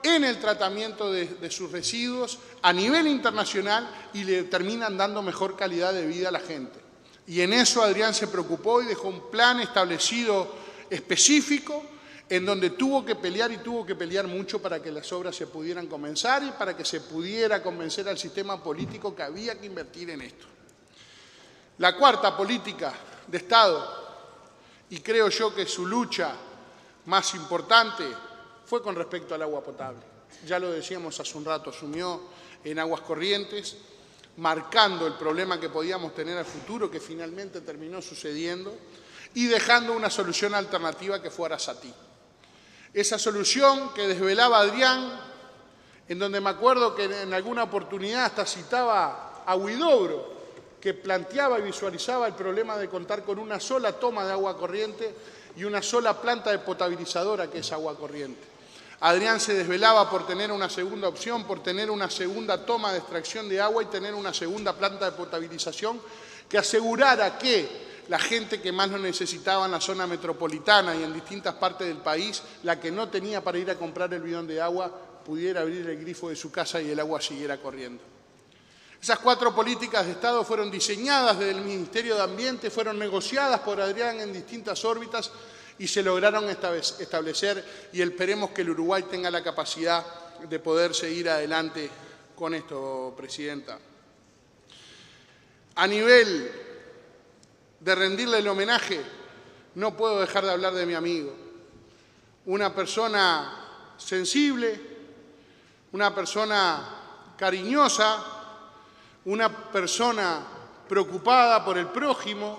en el tratamiento de sus residuos a nivel internacional y le terminan dando mejor calidad de vida a la gente. Y en eso Adrián se preocupó y dejó un plan establecido específico en donde tuvo que pelear y tuvo que pelear mucho para que las obras se pudieran comenzar y para que se pudiera convencer al sistema político que había que invertir en esto. La cuarta política de Estado, y creo yo que su lucha más importante, fue con respecto al agua potable. Ya lo decíamos hace un rato, asumió en Aguas Corrientes, marcando el problema que podíamos tener al futuro, que finalmente terminó sucediendo, y dejando una solución alternativa que fue Arasatí. Esa solución que desvelaba Adrián, en donde me acuerdo que en alguna oportunidad hasta citaba a Huidobro, que planteaba y visualizaba el problema de contar con una sola toma de agua corriente y una sola planta de potabilizadora que es agua corriente. Adrián se desvelaba por tener una segunda opción, por tener una segunda toma de extracción de agua y tener una segunda planta de potabilización que asegurara que la gente que más lo necesitaba en la zona metropolitana y en distintas partes del país, la que no tenía para ir a comprar el bidón de agua, pudiera abrir el grifo de su casa y el agua siguiera corriendo. Esas cuatro políticas de Estado fueron diseñadas desde el Ministerio de Ambiente, fueron negociadas por Adrián en distintas órbitas y se lograron establecer y esperemos que el Uruguay tenga la capacidad de poder seguir adelante con esto, Presidenta. a nivel de rendirle el homenaje, no puedo dejar de hablar de mi amigo. Una persona sensible, una persona cariñosa, una persona preocupada por el prójimo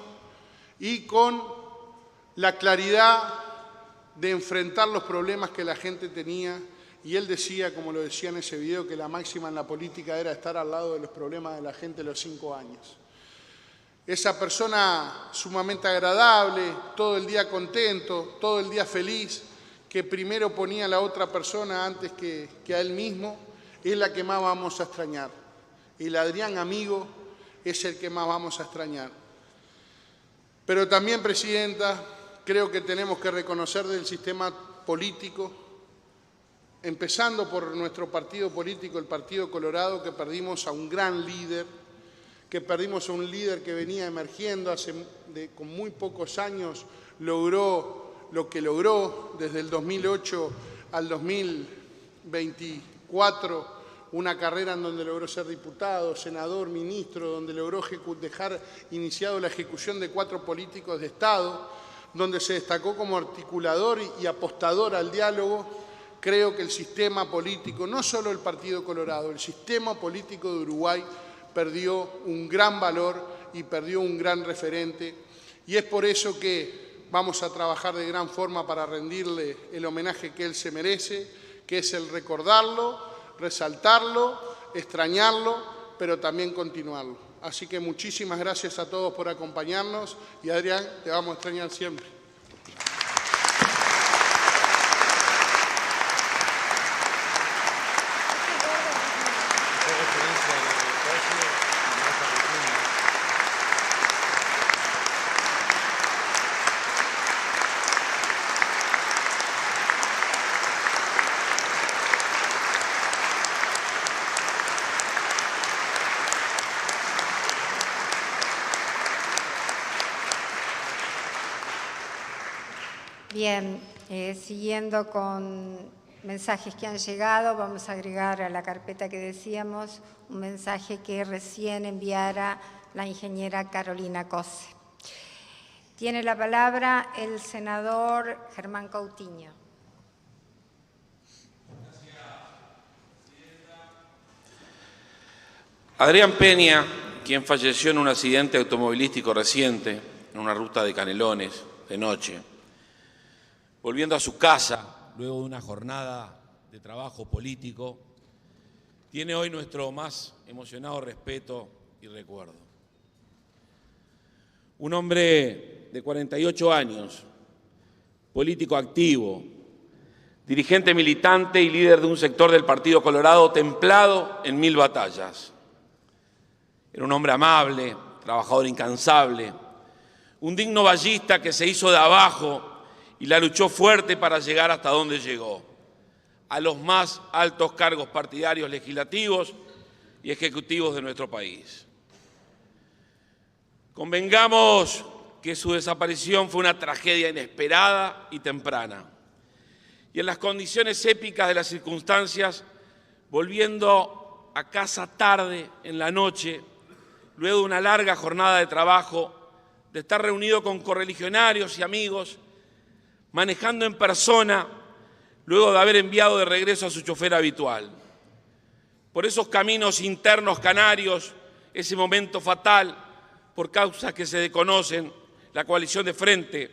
y con la claridad de enfrentar los problemas que la gente tenía. Y él decía, como lo decía en ese video, que la máxima en la política era estar al lado de los problemas de la gente a los 5 años. Esa persona sumamente agradable, todo el día contento, todo el día feliz, que primero ponía a la otra persona antes que a él mismo, es la que más vamos a extrañar. El Adrián amigo es el que más vamos a extrañar. Pero también, Presidenta, creo que tenemos que reconocer del sistema político, empezando por nuestro partido político, el Partido Colorado, que perdimos a un gran líder, que perdimos a un líder que venía emergiendo con muy pocos años, logró lo que logró desde el 2008 al 2024, una carrera en donde logró ser diputado, senador, ministro, donde logró dejar iniciado la ejecución de 4 políticos de Estado, donde se destacó como articulador y apostador al diálogo. Creo que el sistema político, no solo el Partido Colorado, el sistema político de Uruguay perdió un gran valor y perdió un gran referente. Y es por eso que vamos a trabajar de gran forma para rendirle el homenaje que él se merece, que es el recordarlo, resaltarlo, extrañarlo, pero también continuarlo. Así que muchísimas gracias a todos por acompañarnos y Adrián, te vamos a extrañar siempre. Bien, siguiendo con mensajes que han llegado, vamos a agregar a la carpeta que decíamos un mensaje que recién enviara la ingeniera Carolina Cose. Tiene la palabra el senador Germán Coutinho. Adrián Peña, quien falleció en un accidente automovilístico reciente en una ruta de Canelones de noche, volviendo a su casa luego de una jornada de trabajo político, tiene hoy nuestro más emocionado respeto y recuerdo. Un hombre de 48 años, político activo, dirigente militante y líder de un sector del Partido Colorado templado en 1000 batallas. Era un hombre amable, trabajador incansable, un digno vallista que se hizo de abajo y la luchó fuerte para llegar hasta donde llegó, a los más altos cargos partidarios, legislativos y ejecutivos de nuestro país. Convengamos que su desaparición fue una tragedia inesperada y temprana. Y en las condiciones épicas de las circunstancias, volviendo a casa tarde en la noche, luego de una larga jornada de trabajo, de estar reunido con correligionarios y amigos, manejando en persona, luego de haber enviado de regreso a su chofer habitual. Por esos caminos internos canarios, ese momento fatal, por causas que se desconocen, la coalición de frente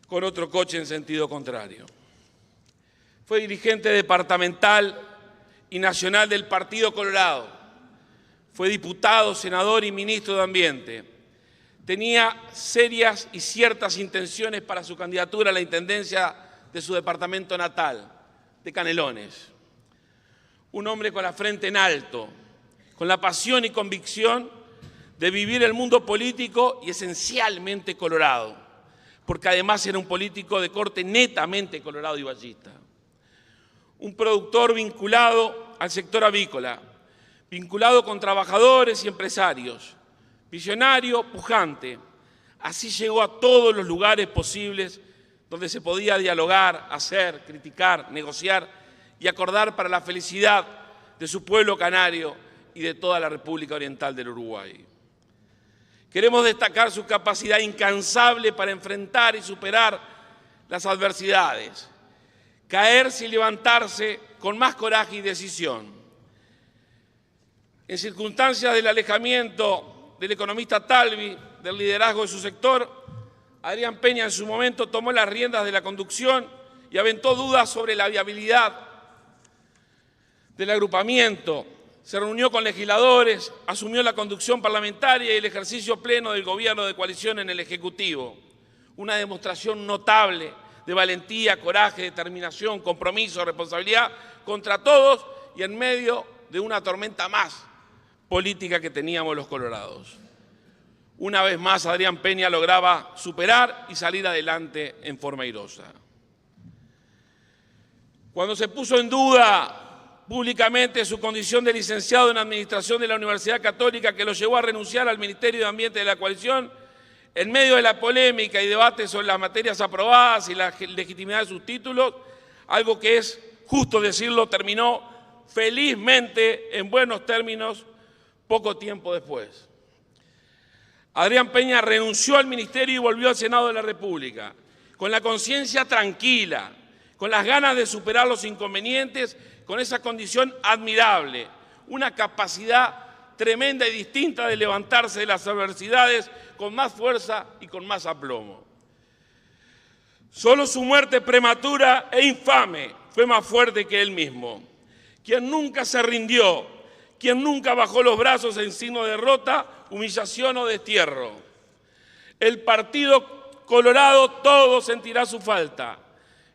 con otro coche en sentido contrario. Fue dirigente departamental y nacional del Partido Colorado. Fue diputado, senador y ministro de Ambiente. Tenía serias y ciertas intenciones para su candidatura a la intendencia de su departamento natal, de Canelones. Un hombre con la frente en alto, con la pasión y convicción de vivir el mundo político y esencialmente colorado, porque además era un político de corte netamente colorado y vallista. Un productor vinculado al sector avícola, vinculado con trabajadores y empresarios, visionario, pujante. Así llegó a todos los lugares posibles donde se podía dialogar, hacer, criticar, negociar y acordar para la felicidad de su pueblo canario y de toda la República Oriental del Uruguay. Queremos destacar su capacidad incansable para enfrentar y superar las adversidades, caerse y levantarse con más coraje y decisión. En circunstancias del alejamiento del economista Talvi, del liderazgo de su sector, Adrián Peña en su momento tomó las riendas de la conducción y aventó dudas sobre la viabilidad del agrupamiento. Se reunió con legisladores, asumió la conducción parlamentaria y el ejercicio pleno del gobierno de coalición en el Ejecutivo. Una demostración notable de valentía, coraje, determinación, compromiso, responsabilidad contra todos y en medio de una tormenta más política que teníamos los colorados. Una vez más, Adrián Peña lograba superar y salir adelante en forma airosa. Cuando se puso en duda públicamente su condición de licenciado en Administración de la Universidad Católica, que lo llevó a renunciar al Ministerio de Ambiente de la coalición, en medio de la polémica y debate sobre las materias aprobadas y la legitimidad de sus títulos, algo que es justo decirlo, terminó felizmente en buenos términos poco tiempo después. Adrián Peña renunció al ministerio y volvió al Senado de la República, con la conciencia tranquila, con las ganas de superar los inconvenientes, con esa condición admirable, una capacidad tremenda y distinta de levantarse de las adversidades con más fuerza y con más aplomo. Solo su muerte prematura e infame fue más fuerte que él mismo. Quien nunca se rindió, quien nunca bajó los brazos en signo de derrota, humillación o destierro. El Partido Colorado todo sentirá su falta.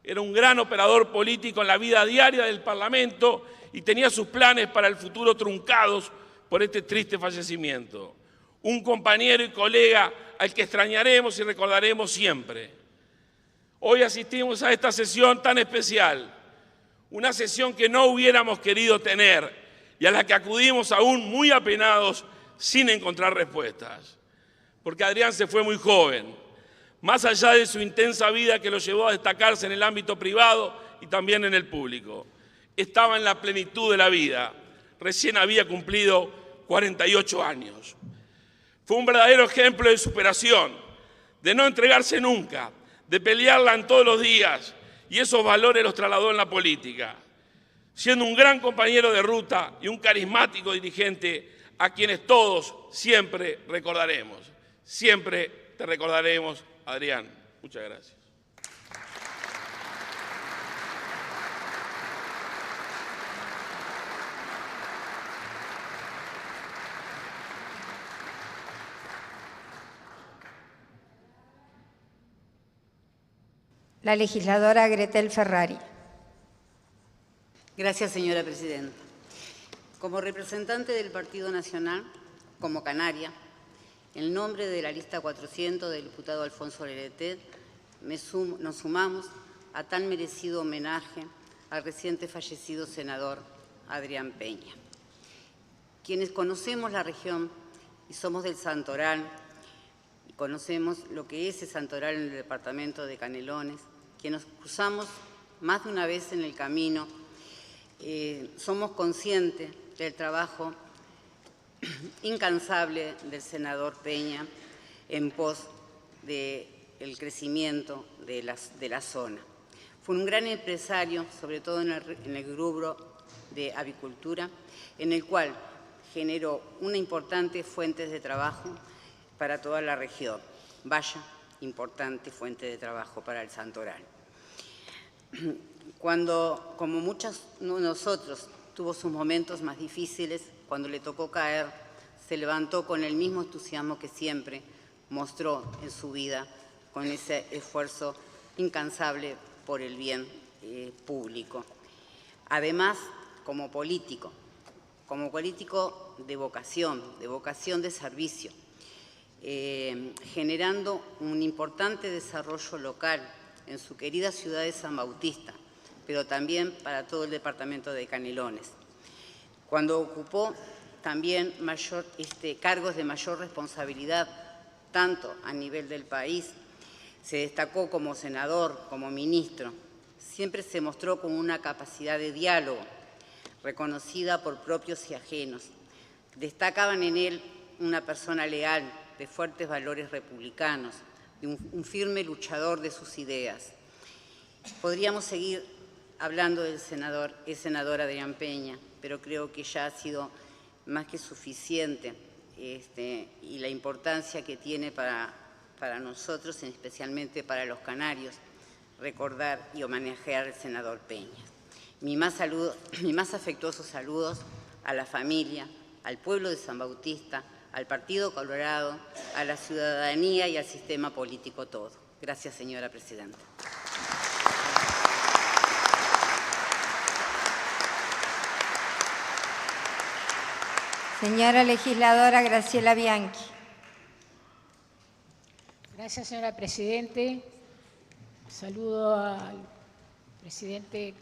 Era un gran operador político en la vida diaria del Parlamento y tenía sus planes para el futuro truncados por este triste fallecimiento. Un compañero y colega al que extrañaremos y recordaremos siempre. Hoy asistimos a esta sesión tan especial, una sesión que no hubiéramos querido tener y a la que acudimos aún muy apenados sin encontrar respuestas. Porque Adrián se fue muy joven, más allá de su intensa vida que lo llevó a destacarse en el ámbito privado y también en el público. Estaba en la plenitud de la vida, recién había cumplido 48 años. Fue un verdadero ejemplo de superación, de no entregarse nunca, de pelearla en todos los días, y esos valores los trasladó en la política, siendo un gran compañero de ruta y un carismático dirigente a quienes todos siempre recordaremos. Siempre te recordaremos, Adrián. Muchas gracias. La legisladora Gretel Ferrari. Gracias, señora presidenta. Como representante del Partido Nacional, como canaria, en nombre de la lista 400 del diputado Alfonso Lerete, nos sumamos a tan merecido homenaje al reciente fallecido senador Adrián Peña. Quienes conocemos la región y somos del Santoral, y conocemos lo que es el Santoral en el departamento de Canelones, que nos cruzamos más de una vez en el camino, somos conscientes del trabajo incansable del senador Peña en pos del crecimiento de la zona. Fue un gran empresario, sobre todo en el rubro de avicultura, en el cual generó una importante fuente de trabajo para toda la región. Vaya, importante fuente de trabajo para el Santoral. Cuando, como muchos de nosotros, tuvo sus momentos más difíciles, cuando le tocó caer, se levantó con el mismo entusiasmo que siempre mostró en su vida, con ese esfuerzo incansable por el bien público. Además, como político de vocación de servicio, generando un importante desarrollo local en su querida ciudad de San Bautista, pero también para todo el departamento de Canelones. Cuando ocupó también cargos de mayor responsabilidad, tanto a nivel del país, se destacó como senador, como ministro. Siempre se mostró con una capacidad de diálogo, reconocida por propios y ajenos. Destacaban en él una persona leal, de fuertes valores republicanos, de un firme luchador de sus ideas. Podríamos seguir hablando del senador Adrián Peña, pero creo que ya ha sido más que suficiente y la importancia que tiene para nosotros, especialmente para los canarios, recordar y homenajear al senador Peña. Mi más afectuosos saludos a la familia, al pueblo de San Bautista, al Partido Colorado, a la ciudadanía y al sistema político todo. Gracias, señora presidenta. Señora legisladora Graciela Bianchi. Gracias, señora presidente. Saludo al presidente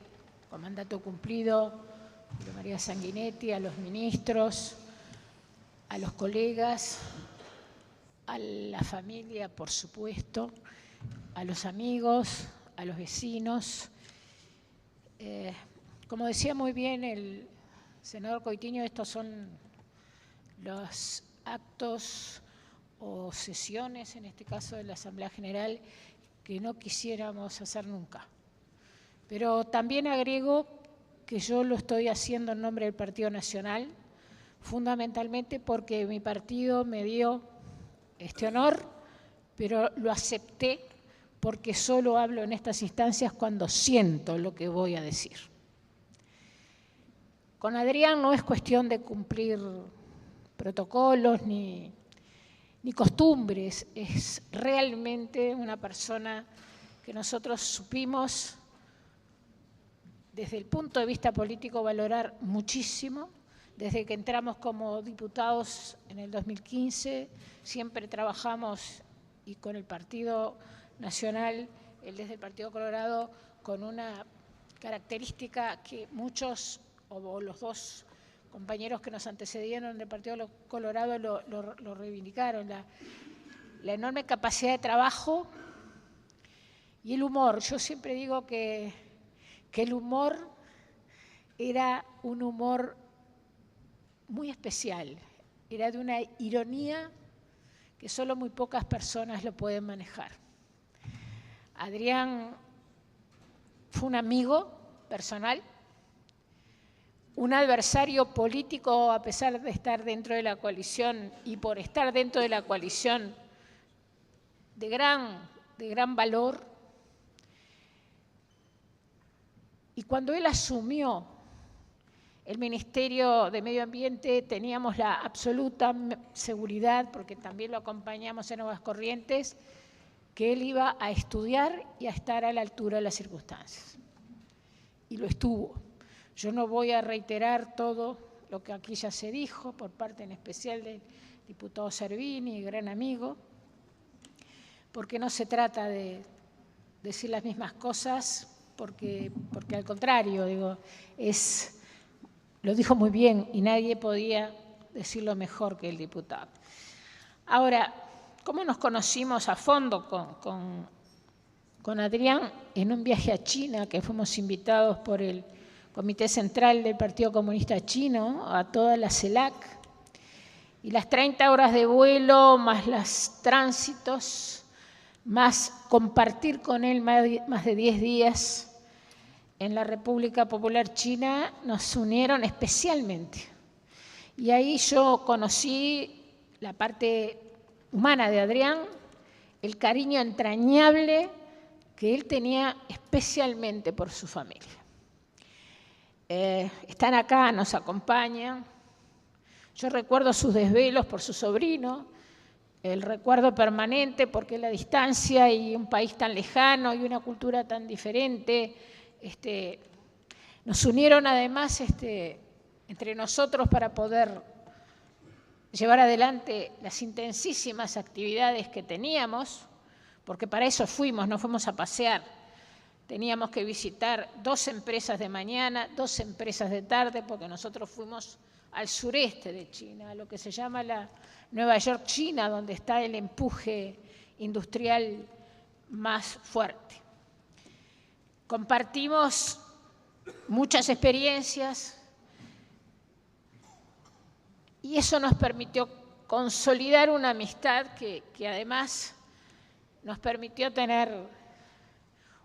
con mandato cumplido, Julio María Sanguinetti, a los ministros, a los colegas, a la familia, por supuesto, a los amigos, a los vecinos. Como decía muy bien el senador Coitiño, estos son los actos o sesiones, en este caso de la Asamblea General, que no quisiéramos hacer nunca. Pero también agrego que yo lo estoy haciendo en nombre del Partido Nacional, fundamentalmente porque mi partido me dio este honor, pero lo acepté porque solo hablo en estas instancias cuando siento lo que voy a decir. Con Adrián no es cuestión de cumplir protocolos ni costumbres, es realmente una persona que nosotros supimos desde el punto de vista político valorar muchísimo. Desde que entramos como diputados en el 2015, siempre trabajamos y con el Partido Nacional, él desde el Partido Colorado, con una característica que muchos, o los dos compañeros que nos antecedieron del Partido Colorado lo reivindicaron, la enorme capacidad de trabajo y el humor. Yo siempre digo que el humor era un humor muy especial, era de una ironía que solo muy pocas personas lo pueden manejar. Adrián fue un amigo personal, un adversario político a pesar de estar dentro de la coalición y por estar dentro de la coalición de gran valor. Y cuando él asumió el Ministerio de Medio Ambiente teníamos la absoluta seguridad, porque también lo acompañamos en Nuevas Corrientes, que él iba a estudiar y a estar a la altura de las circunstancias. Y lo estuvo. Yo no voy a reiterar todo lo que aquí ya se dijo, por parte en especial del diputado Servini, gran amigo, porque no se trata de decir las mismas cosas, porque al contrario, digo, lo dijo muy bien y nadie podía decirlo mejor que el diputado. Ahora, ¿cómo nos conocimos a fondo con Adrián? En un viaje a China, que fuimos invitados por el Comité Central del Partido Comunista Chino, a toda la CELAC, y las 30 horas de vuelo, más los tránsitos, más compartir con él más de 10 días en la República Popular China, nos unieron especialmente. Y ahí yo conocí la parte humana de Adrián, el cariño entrañable que él tenía especialmente por su familia. Están acá, nos acompañan. Yo recuerdo sus desvelos por su sobrino, el recuerdo permanente porque la distancia y un país tan lejano y una cultura tan diferente nos unieron además entre nosotros para poder llevar adelante las intensísimas actividades que teníamos, porque para eso fuimos, no fuimos a pasear. Teníamos que visitar 2 empresas de mañana, 2 empresas de tarde, porque nosotros fuimos al sureste de China, lo que se llama la Nueva York China, donde está el empuje industrial más fuerte. Compartimos muchas experiencias y eso nos permitió consolidar una amistad que además nos permitió tener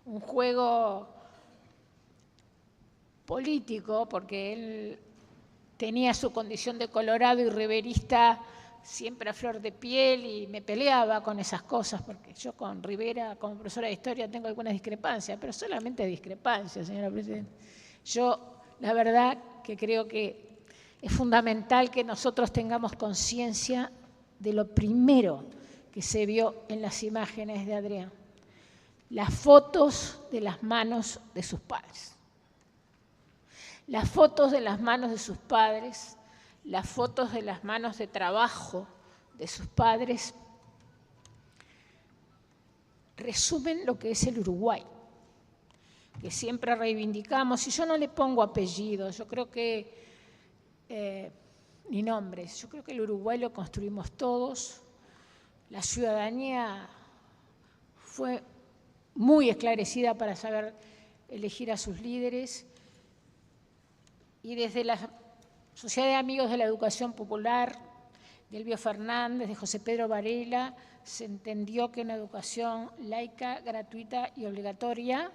un juego político, porque él tenía su condición de colorado y riverista siempre a flor de piel y me peleaba con esas cosas, porque yo con Rivera, como profesora de historia, tengo algunas discrepancias, pero solamente discrepancias, señora Presidenta. Yo, la verdad, que creo que es fundamental que nosotros tengamos conciencia de lo primero que se vio en las imágenes de Adrián: las fotos de las manos de sus padres. Las fotos de las manos de sus padres, las fotos de las manos de trabajo de sus padres, resumen lo que es el Uruguay, que siempre reivindicamos. Y yo no le pongo apellidos, yo creo que, ni nombres, yo creo que el Uruguay lo construimos todos. La ciudadanía fue muy esclarecida para saber elegir a sus líderes. Y desde la Sociedad de Amigos de la Educación Popular, de Elvio Fernández, de José Pedro Varela, se entendió que una educación laica, gratuita y obligatoria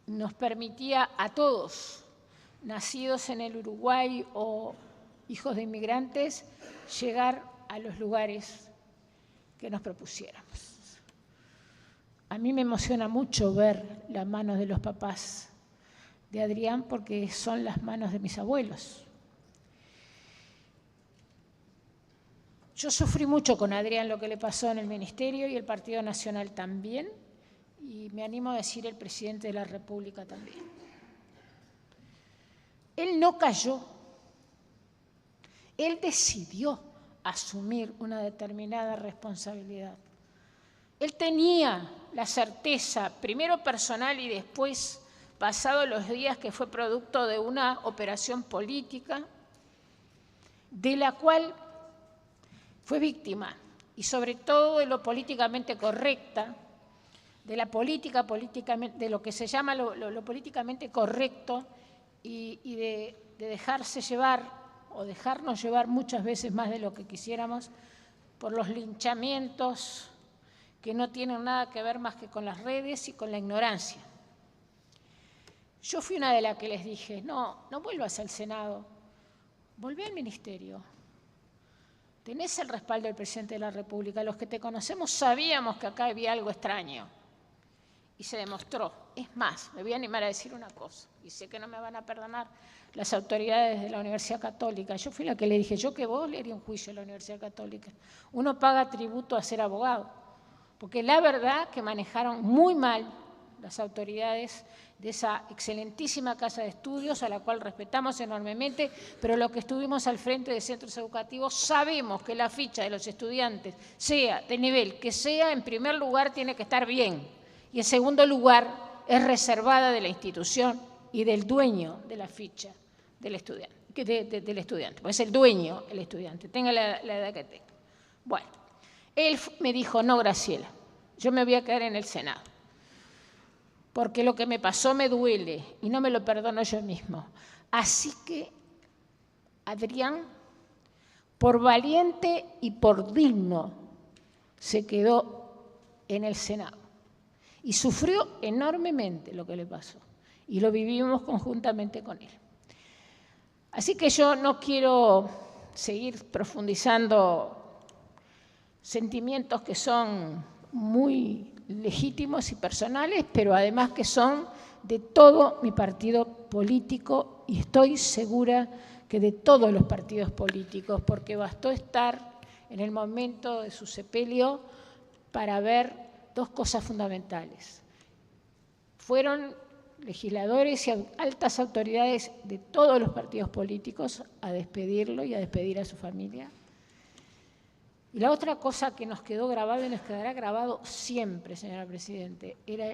nos permitía a todos, nacidos en el Uruguay o hijos de inmigrantes, llegar a los lugares que nos propusiéramos. A mí me emociona mucho ver las manos de los papás de Adrián, porque son las manos de mis abuelos. Yo sufrí mucho con Adrián lo que le pasó en el Ministerio y el Partido Nacional también, y me animo a decir el Presidente de la República también. Él no cayó, él decidió asumir una determinada responsabilidad. Él tenía la certeza, primero personal y después, pasados los días, que fue producto de una operación política de la cual fue víctima, y sobre todo de lo políticamente correcta, de la política, de lo que se llama lo políticamente correcto, y de dejarse llevar o dejarnos llevar muchas veces más de lo que quisiéramos por los linchamientos que no tienen nada que ver más que con las redes y con la ignorancia. Yo fui una de las que les dije, no vuelvas al Senado, volvé al Ministerio. Tenés el respaldo del Presidente de la República. Los que te conocemos sabíamos que acá había algo extraño. Y se demostró. Es más, me voy a animar a decir una cosa, y sé que no me van a perdonar las autoridades de la Universidad Católica. Yo fui la que le dije, yo que vos le haría un juicio a la Universidad Católica. Uno paga tributo a ser abogado, porque la verdad que manejaron muy mal las autoridades de esa excelentísima casa de estudios, a la cual respetamos enormemente, pero los que estuvimos al frente de centros educativos sabemos que la ficha de los estudiantes, sea de nivel que sea, en primer lugar tiene que estar bien, y en segundo lugar es reservada de la institución y del dueño de la ficha del estudiante, porque es el dueño el estudiante, tenga la edad que tenga. Bueno, él me dijo, no, Graciela, yo me voy a quedar en el Senado, porque lo que me pasó me duele y no me lo perdono yo mismo. Así que Adrián, por valiente y por digno, se quedó en el Senado. Y sufrió enormemente lo que le pasó. Y lo vivimos conjuntamente con él. Así que yo no quiero seguir profundizando sentimientos que son muy legítimos y personales, pero además que son de todo mi partido político, y estoy segura que de todos los partidos políticos, porque bastó estar en el momento de su sepelio para ver dos cosas fundamentales. Fueron legisladores y altas autoridades de todos los partidos políticos a despedirlo y a despedir a su familia. Y la otra cosa que nos quedó grabado y nos quedará grabado siempre, señora Presidente, era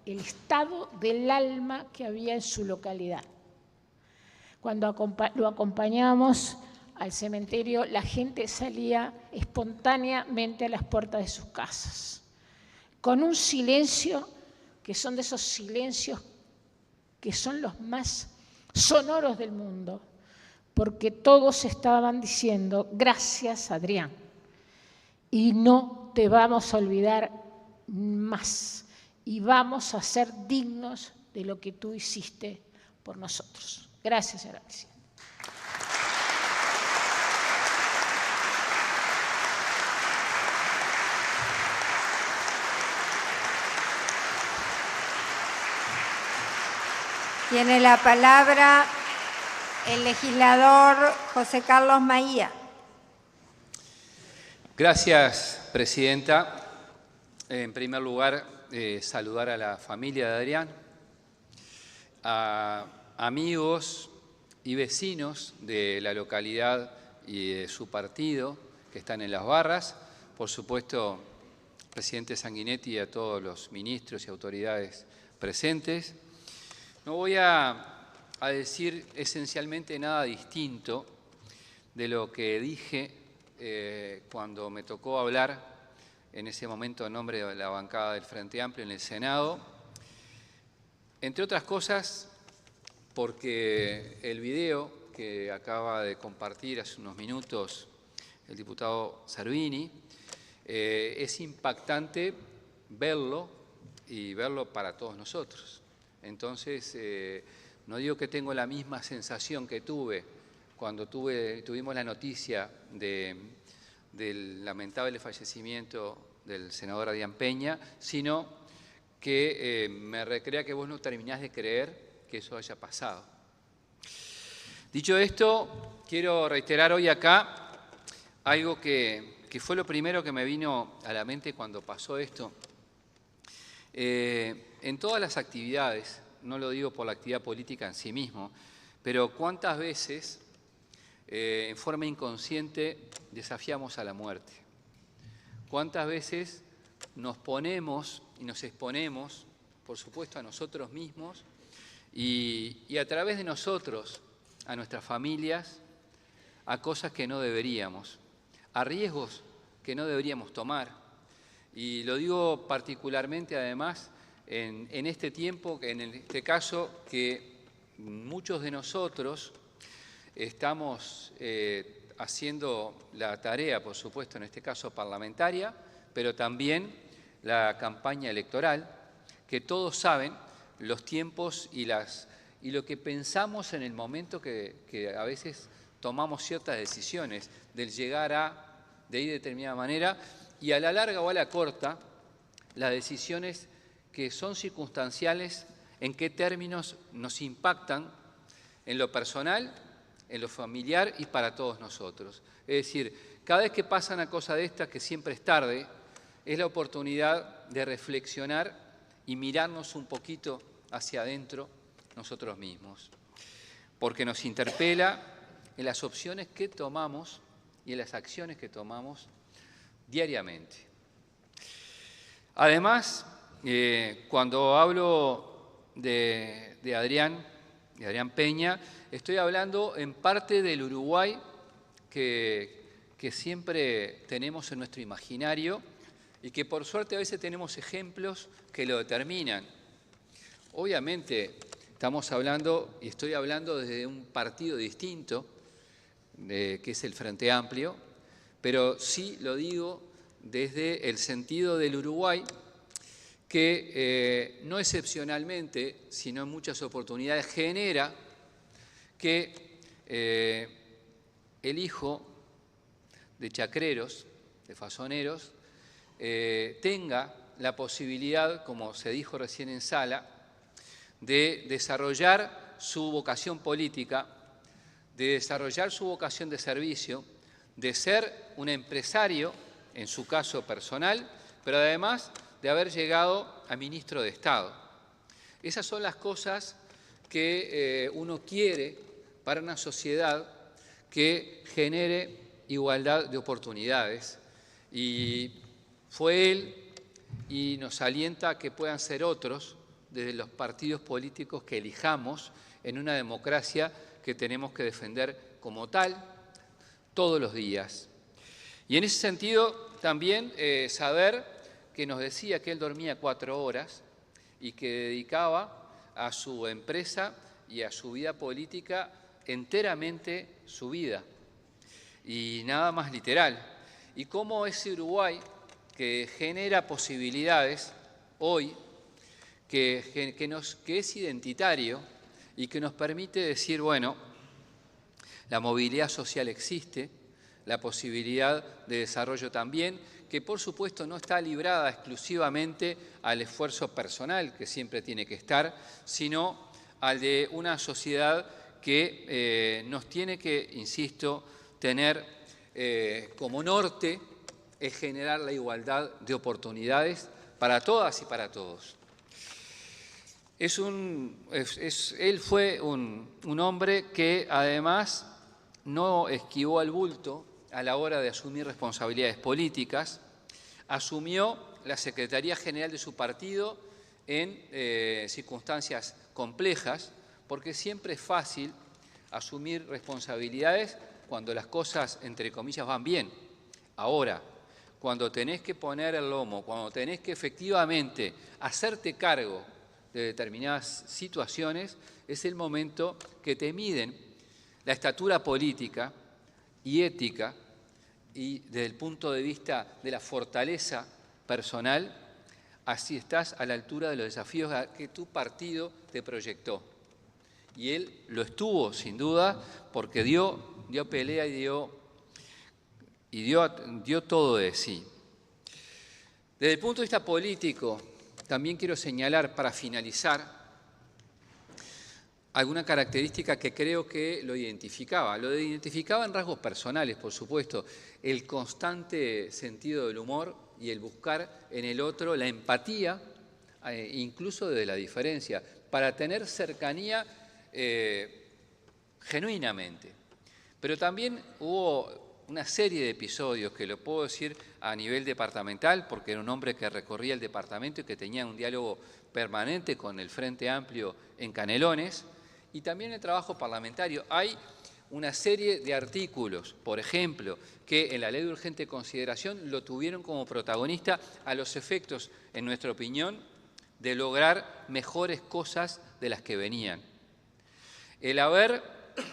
el estado del alma que había en su localidad. Cuando lo acompañamos al cementerio, la gente salía espontáneamente a las puertas de sus casas, con un silencio que son de esos silencios que son los más sonoros del mundo, porque todos estaban diciendo, gracias Adrián, y no te vamos a olvidar más, y vamos a ser dignos de lo que tú hiciste por nosotros. Gracias, señora presidenta. Tiene la palabra el legislador José Carlos Maía. Gracias, presidenta. En primer lugar, saludar a la familia de Adrián, a amigos y vecinos de la localidad y de su partido que están en Las Barras, por supuesto, presidente Sanguinetti y a todos los ministros y autoridades presentes. No voy a decir esencialmente nada distinto de lo que dije cuando me tocó hablar en ese momento en nombre de la bancada del Frente Amplio en el Senado, entre otras cosas porque el video que acaba de compartir hace unos minutos el diputado Servini, es impactante verlo y verlo para todos nosotros. Entonces, no digo que tengo la misma sensación que tuve cuando tuvimos la noticia del lamentable fallecimiento del senador Adrián Peña, sino que me recrea que vos no terminás de creer que eso haya pasado. Dicho esto, quiero reiterar hoy acá algo que fue lo primero que me vino a la mente cuando pasó esto. En todas las actividades, no lo digo por la actividad política en sí mismo, pero cuántas veces en forma inconsciente desafiamos a la muerte. Cuántas veces nos ponemos y nos exponemos, por supuesto, a nosotros mismos y a través de nosotros, a nuestras familias, a cosas que no deberíamos, a riesgos que no deberíamos tomar. Y lo digo particularmente, además, en este tiempo, en este caso, que muchos de nosotros estamos haciendo la tarea, por supuesto, en este caso parlamentaria, pero también la campaña electoral, que todos saben los tiempos y lo que pensamos en el momento que a veces tomamos ciertas decisiones del llegar de ir de determinada manera, y a la larga o a la corta, las decisiones que son circunstanciales, en qué términos nos impactan en lo personal, en lo familiar y para todos nosotros. Es decir, cada vez que pasa una cosa de esta, que siempre es tarde, es la oportunidad de reflexionar y mirarnos un poquito hacia adentro nosotros mismos, porque nos interpela en las opciones que tomamos y en las acciones que tomamos diariamente. Además, cuando hablo de Adrián Peña, estoy hablando en parte del Uruguay que siempre tenemos en nuestro imaginario y que por suerte a veces tenemos ejemplos que lo determinan. Obviamente estamos hablando, y estoy hablando desde un partido distinto, que es el Frente Amplio, pero sí lo digo desde el sentido del Uruguay, que no excepcionalmente, sino en muchas oportunidades, genera que el hijo de chacreros, de fasoneros, tenga la posibilidad, como se dijo recién en sala, de desarrollar su vocación política, de desarrollar su vocación de servicio, de ser un empresario, en su caso personal, pero además de haber llegado a ministro de Estado. Esas son las cosas que uno quiere para una sociedad que genere igualdad de oportunidades. Y fue él, y nos alienta a que puedan ser otros, desde los partidos políticos que elijamos en una democracia que tenemos que defender como tal todos los días. Y en ese sentido también saber que nos decía que él dormía 4 horas y que dedicaba a su empresa y a su vida política enteramente su vida y nada más literal. Y cómo ese Uruguay que genera posibilidades hoy, que es identitario y que nos permite decir, bueno, la movilidad social existe, la posibilidad de desarrollo también, que por supuesto no está librada exclusivamente al esfuerzo personal, que siempre tiene que estar, sino al de una sociedad que nos tiene que, insisto, tener como norte el generar la igualdad de oportunidades para todas y para todos. Él fue un hombre que además no esquivó al bulto a la hora de asumir responsabilidades políticas, asumió la Secretaría General de su partido en circunstancias complejas, porque siempre es fácil asumir responsabilidades cuando las cosas, entre comillas, van bien. Ahora, cuando tenés que poner el lomo, cuando tenés que efectivamente hacerte cargo de determinadas situaciones, es el momento que te miden la estatura política y ética y desde el punto de vista de la fortaleza personal, así estás a la altura de los desafíos que tu partido te proyectó. Y él lo estuvo, sin duda, porque dio pelea y dio todo de sí. Desde el punto de vista político, también quiero señalar, para finalizar, alguna característica que creo que lo identificaba. Lo identificaba en rasgos personales, por supuesto, el constante sentido del humor y el buscar en el otro la empatía, incluso de la diferencia, para tener cercanía genuinamente. Pero también hubo una serie de episodios que lo puedo decir a nivel departamental, porque era un hombre que recorría el departamento y que tenía un diálogo permanente con el Frente Amplio en Canelones, y también el trabajo parlamentario. Hay una serie de artículos, por ejemplo, que en la Ley de Urgente Consideración lo tuvieron como protagonista a los efectos, en nuestra opinión, de lograr mejores cosas de las que venían. El haber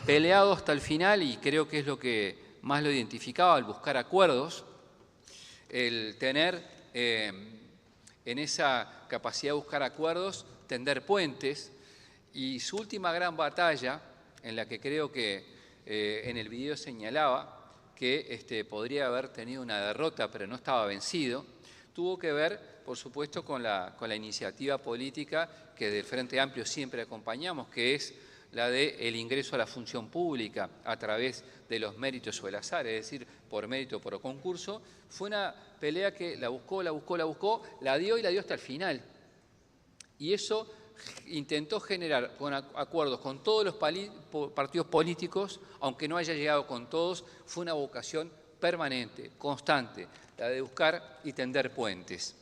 peleado hasta el final, y creo que es lo que más lo identificaba, el buscar acuerdos, el tener en esa capacidad de buscar acuerdos, tender puentes, y su última gran batalla, en la que creo que en el video señalaba que podría haber tenido una derrota, pero no estaba vencido, tuvo que ver, por supuesto, con la iniciativa política que del Frente Amplio siempre acompañamos, que es la del ingreso a la función pública a través de los méritos o el azar, es decir, por mérito o por concurso. Fue una pelea que la buscó, la dio y la dio hasta el final. Y eso intentó generar con acuerdos con todos los partidos políticos, aunque no haya llegado con todos, fue una vocación permanente, constante, la de buscar y tender puentes.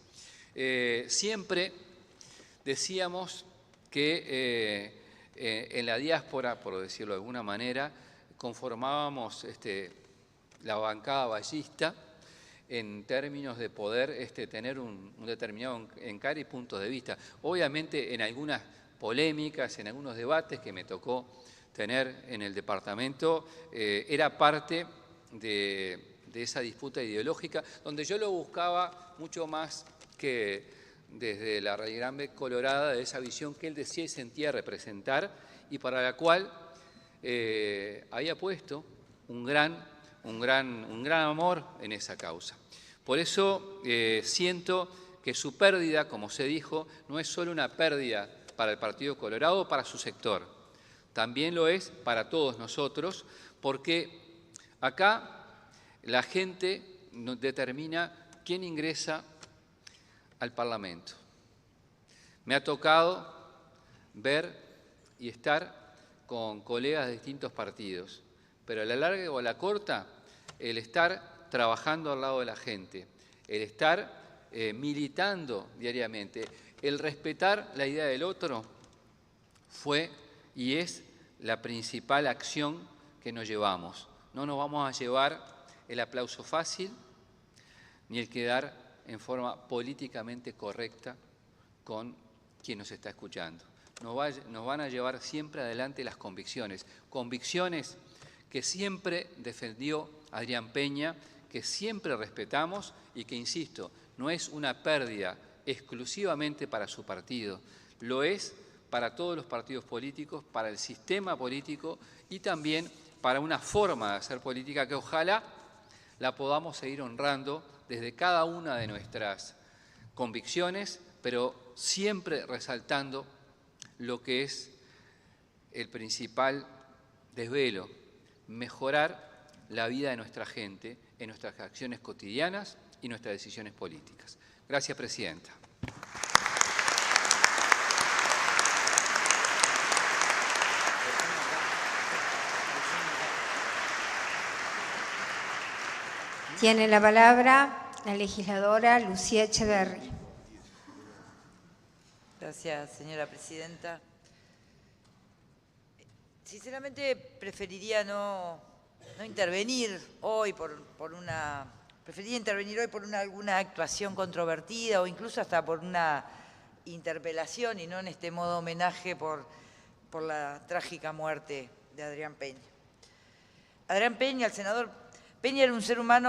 Siempre decíamos que en la diáspora, por decirlo de alguna manera, conformábamos la bancada vallista en términos de poder tener un determinado encare y puntos de vista. Obviamente en algunas polémicas, en algunos debates que me tocó tener en el departamento, era parte de esa disputa ideológica, donde yo lo buscaba mucho más que desde la Gran B colorada, de esa visión que él decía y sentía representar, y para la cual había puesto un gran amor en esa causa. Por eso siento que su pérdida, como se dijo, no es solo una pérdida para el Partido Colorado o para su sector, también lo es para todos nosotros, porque acá la gente determina quién ingresa al Parlamento. Me ha tocado ver y estar con colegas de distintos partidos, pero a la larga o a la corta, el estar trabajando al lado de la gente, el estar militando diariamente, el respetar la idea del otro, fue y es la principal acción que nos llevamos. No nos vamos a llevar el aplauso fácil ni el quedar en forma políticamente correcta con quien nos está escuchando. nos van a llevar siempre adelante las convicciones. Convicciones que siempre defendió Adrián Peña, que siempre respetamos y que, insisto, no es una pérdida exclusivamente para su partido, lo es para todos los partidos políticos, para el sistema político y también para una forma de hacer política que ojalá la podamos seguir honrando desde cada una de nuestras convicciones, pero siempre resaltando lo que es el principal desvelo, mejorar la vida de nuestra gente en nuestras acciones cotidianas y nuestras decisiones políticas. Gracias, Presidenta. Tiene la palabra la legisladora Lucía Echeverri. Gracias, señora presidenta. Sinceramente preferiría no intervenir hoy preferiría intervenir hoy por alguna actuación controvertida o incluso hasta por una interpelación y no en este modo homenaje por la trágica muerte de Adrián Peña. Adrián Peña, el senador Peña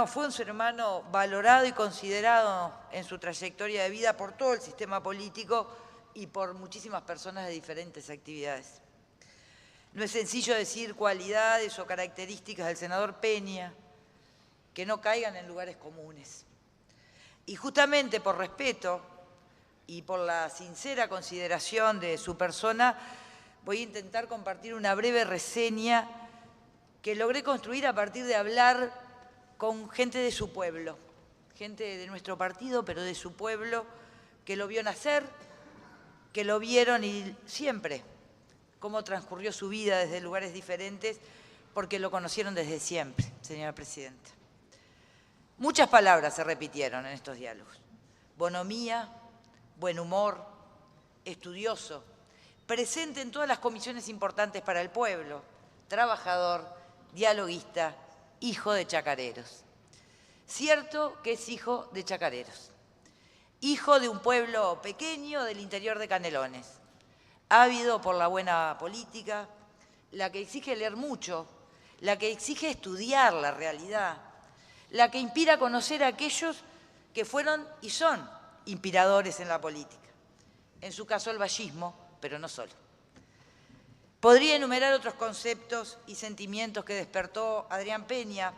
fue un ser humano valorado y considerado en su trayectoria de vida por todo el sistema político y por muchísimas personas de diferentes actividades. No es sencillo decir cualidades o características del senador Peña que no caigan en lugares comunes. Y justamente por respeto y por la sincera consideración de su persona, voy a intentar compartir una breve reseña que logré construir a partir de hablar con gente de su pueblo, gente de nuestro partido, pero de su pueblo, que lo vio nacer, que lo vieron y siempre cómo transcurrió su vida desde lugares diferentes, porque lo conocieron desde siempre, señora presidenta. Muchas palabras se repitieron en estos diálogos. Bonomía, buen humor, estudioso, presente en todas las comisiones importantes para el pueblo, trabajador, dialoguista, hijo de chacareros. Cierto que es hijo de chacareros. Hijo de un pueblo pequeño del interior de Canelones, ávido por la buena política, la que exige leer mucho, la que exige estudiar la realidad, la que inspira a conocer a aquellos que fueron y son inspiradores en la política. En su caso el vallismo, pero no solo. Podría enumerar otros conceptos y sentimientos que despertó Adrián Peña,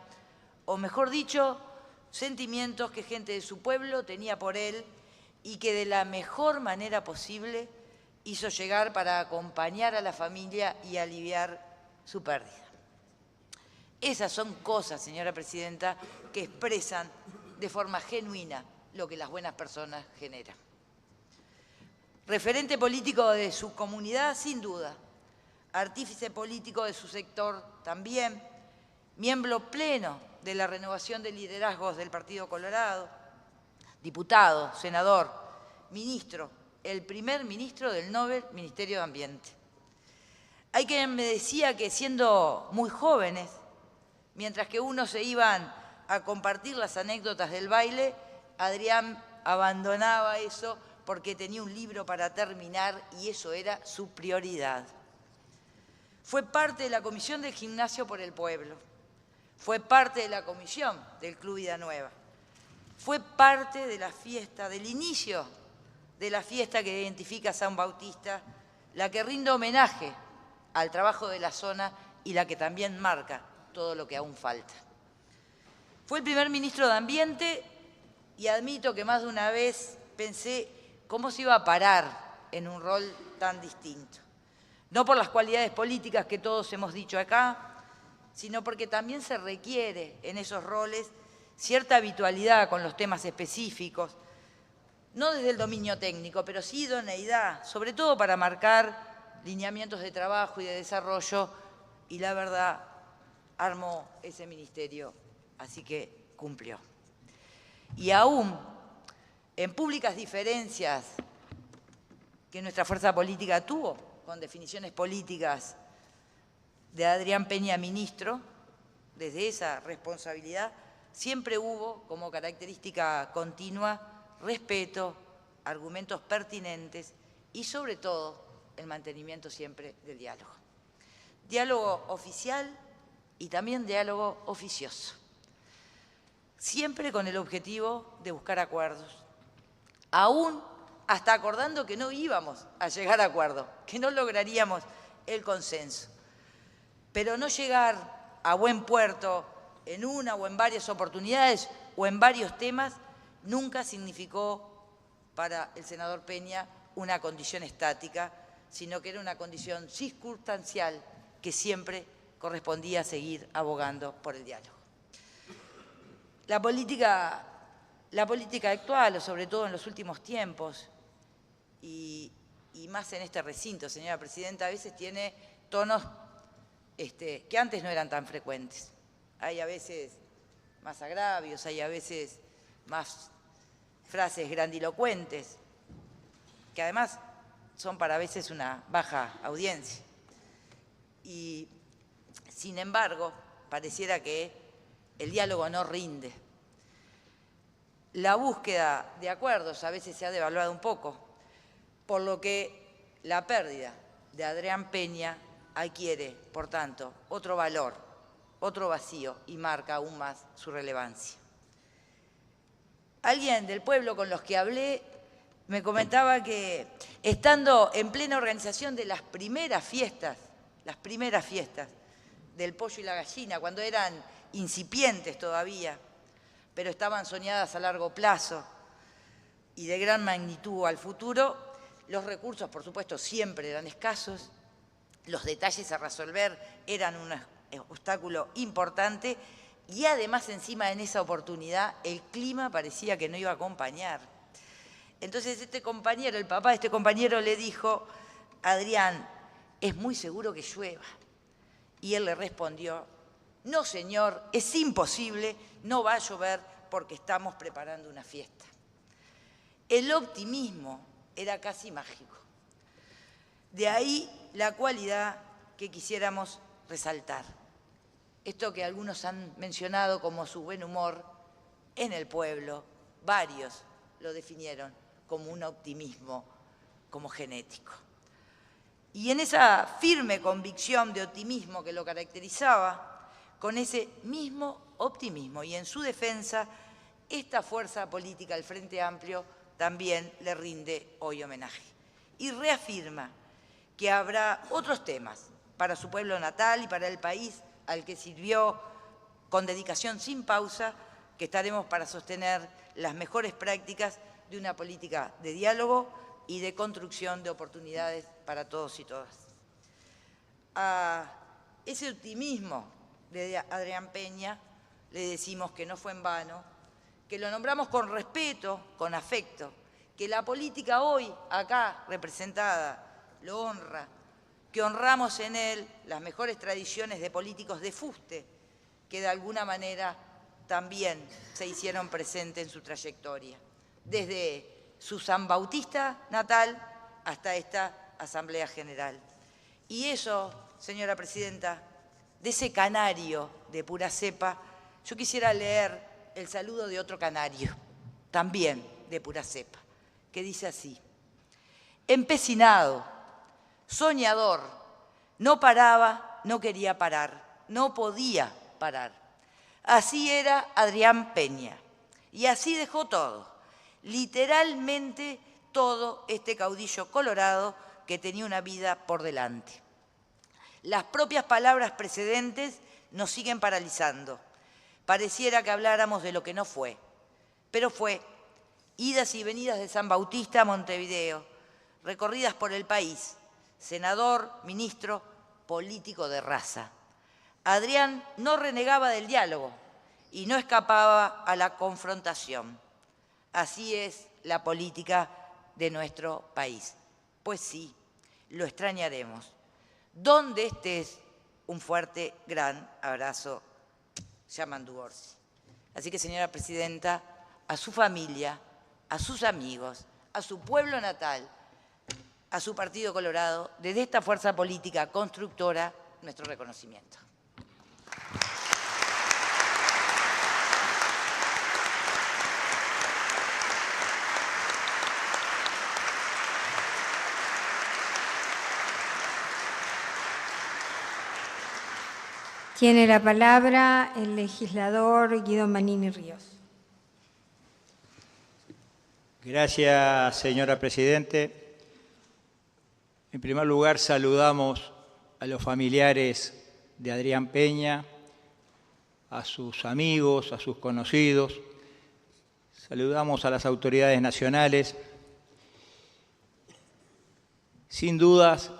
o mejor dicho, sentimientos que gente de su pueblo tenía por él y que de la mejor manera posible hizo llegar para acompañar a la familia y aliviar su pérdida. Esas son cosas, señora presidenta, que expresan de forma genuina lo que las buenas personas generan. Referente político de su comunidad, sin duda. Artífice político de su sector también. Miembro pleno de la renovación de liderazgos del Partido Colorado. Diputado, senador, ministro, el primer ministro del Nobel Ministerio de Ambiente. Hay quien me decía que siendo muy jóvenes, mientras que unos se iban a compartir las anécdotas del baile, Adrián abandonaba eso porque tenía un libro para terminar y eso era su prioridad. Fue parte de la Comisión del Gimnasio por el Pueblo. Fue parte de la comisión del Club Vida Nueva. Fue parte de la fiesta, del inicio de la fiesta que identifica a San Bautista, la que rinde homenaje al trabajo de la zona y la que también marca todo lo que aún falta. Fue el primer ministro de Ambiente y admito que más de una vez pensé cómo se iba a parar en un rol tan distinto. No por las cualidades políticas que todos hemos dicho acá, sino porque también se requiere en esos roles cierta habitualidad con los temas específicos, no desde el dominio técnico, pero sí idoneidad, sobre todo para marcar lineamientos de trabajo y de desarrollo, y la verdad, armó ese ministerio, así que cumplió. Y aún en públicas diferencias que nuestra fuerza política tuvo, con definiciones políticas de Adrián Peña, ministro, desde esa responsabilidad, siempre hubo como característica continua respeto, argumentos pertinentes y sobre todo el mantenimiento siempre del diálogo. Diálogo oficial y también diálogo oficioso. Siempre con el objetivo de buscar acuerdos. Aún hasta acordando que no íbamos a llegar a acuerdo, que no lograríamos el consenso. Pero no llegar a buen puerto en una o en varias oportunidades o en varios temas nunca significó para el senador Peña una condición estática, sino que era una condición circunstancial que siempre correspondía seguir abogando por el diálogo. La política actual, o sobre todo en los últimos tiempos, y más en este recinto, señora presidenta, a veces tiene tonos que antes no eran tan frecuentes. Hay a veces más agravios, hay a veces más frases grandilocuentes, que además son para a veces una baja audiencia. Y, sin embargo, pareciera que el diálogo no rinde. La búsqueda de acuerdos a veces se ha devaluado un poco, por lo que la pérdida de Adrián Peña adquiere, por tanto, otro valor, otro vacío y marca aún más su relevancia. Alguien del pueblo con los que hablé me comentaba que estando en plena organización de las primeras fiestas del pollo y la gallina, cuando eran incipientes todavía, pero estaban soñadas a largo plazo y de gran magnitud al futuro, los recursos, por supuesto, siempre eran escasos, los detalles a resolver eran un obstáculo importante y además encima en esa oportunidad el clima parecía que no iba a acompañar. Entonces este compañero, el papá de este compañero le dijo: Adrián, es muy seguro que llueva. Y él le respondió: no señor, es imposible, no va a llover porque estamos preparando una fiesta. El optimismo era casi mágico. De ahí la cualidad que quisiéramos resaltar. Esto que algunos han mencionado como su buen humor, en el pueblo, varios lo definieron como un optimismo, como genético. Y en esa firme convicción de optimismo que lo caracterizaba, con ese mismo optimismo y en su defensa, esta fuerza política, el Frente Amplio, también le rinde hoy homenaje. Y reafirma que habrá otros temas para su pueblo natal y para el país al que sirvió con dedicación sin pausa, que estaremos para sostener las mejores prácticas de una política de diálogo y de construcción de oportunidades para todos y todas. A ese optimismo de Adrián Peña le decimos que no fue en vano, que lo nombramos con respeto, con afecto, que la política hoy acá representada lo honra, que honramos en él las mejores tradiciones de políticos de fuste que de alguna manera también se hicieron presentes en su trayectoria, desde su San Bautista natal hasta esta Asamblea General. Y eso, señora presidenta, de ese canario de pura cepa, yo quisiera leer el saludo de otro canario, también de pura cepa, que dice así: empecinado, soñador, no paraba, no quería parar, no podía parar. Así era Adrián Peña, y así dejó todo, literalmente todo este caudillo colorado que tenía una vida por delante. Las propias palabras precedentes nos siguen paralizando. Pareciera que habláramos de lo que no fue, pero fue idas y venidas de San Bautista a Montevideo, recorridas por el país, senador, ministro, político de raza. Adrián no renegaba del diálogo y no escapaba a la confrontación. Así es la política de nuestro país. Pues sí, lo extrañaremos. Donde estés, un fuerte, gran abrazo, Yamandu Orsi. Así que, señora presidenta, a su familia, a sus amigos, a su pueblo natal, a su Partido Colorado, desde esta fuerza política constructora, nuestro reconocimiento. Tiene la palabra el legislador Guido Manini Ríos. Gracias, señora Presidente. En primer lugar, saludamos a los familiares de Adrián Peña, a sus amigos, a sus conocidos. Saludamos a las autoridades nacionales. Sin dudas,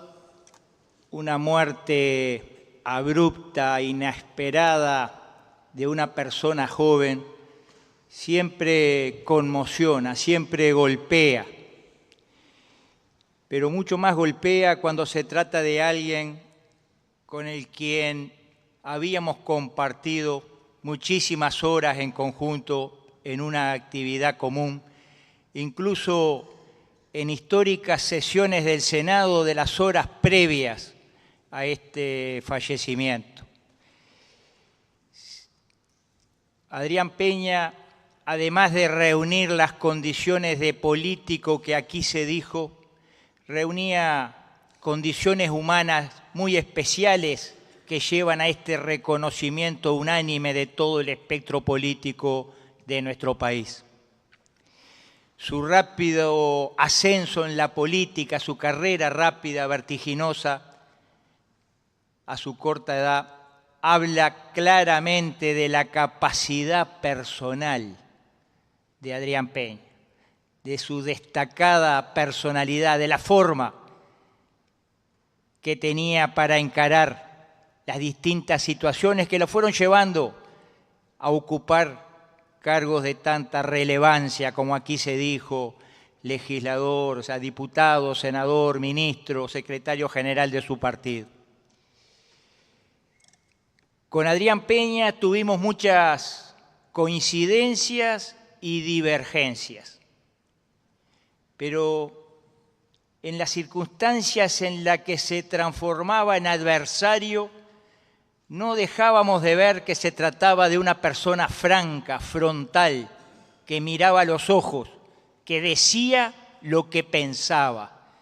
una muerte abrupta, inesperada de una persona joven siempre conmociona, siempre golpea, pero mucho más golpea cuando se trata de alguien con el quien habíamos compartido muchísimas horas en conjunto en una actividad común, incluso en históricas sesiones del Senado de las horas previas a este fallecimiento. Adrián Peña, además de reunir las condiciones de político que aquí se dijo, reunía condiciones humanas muy especiales que llevan a este reconocimiento unánime de todo el espectro político de nuestro país. Su rápido ascenso en la política, su carrera rápida, vertiginosa, a su corta edad, habla claramente de la capacidad personal de Adrián Peña, de su destacada personalidad, de la forma que tenía para encarar las distintas situaciones que lo fueron llevando a ocupar cargos de tanta relevancia, como aquí se dijo, legislador, o sea, diputado, senador, ministro, secretario general de su partido. Con Adrián Peña tuvimos muchas coincidencias y divergencias, pero en las circunstancias en las que se transformaba en adversario, no dejábamos de ver que se trataba de una persona franca, frontal, que miraba a los ojos, que decía lo que pensaba,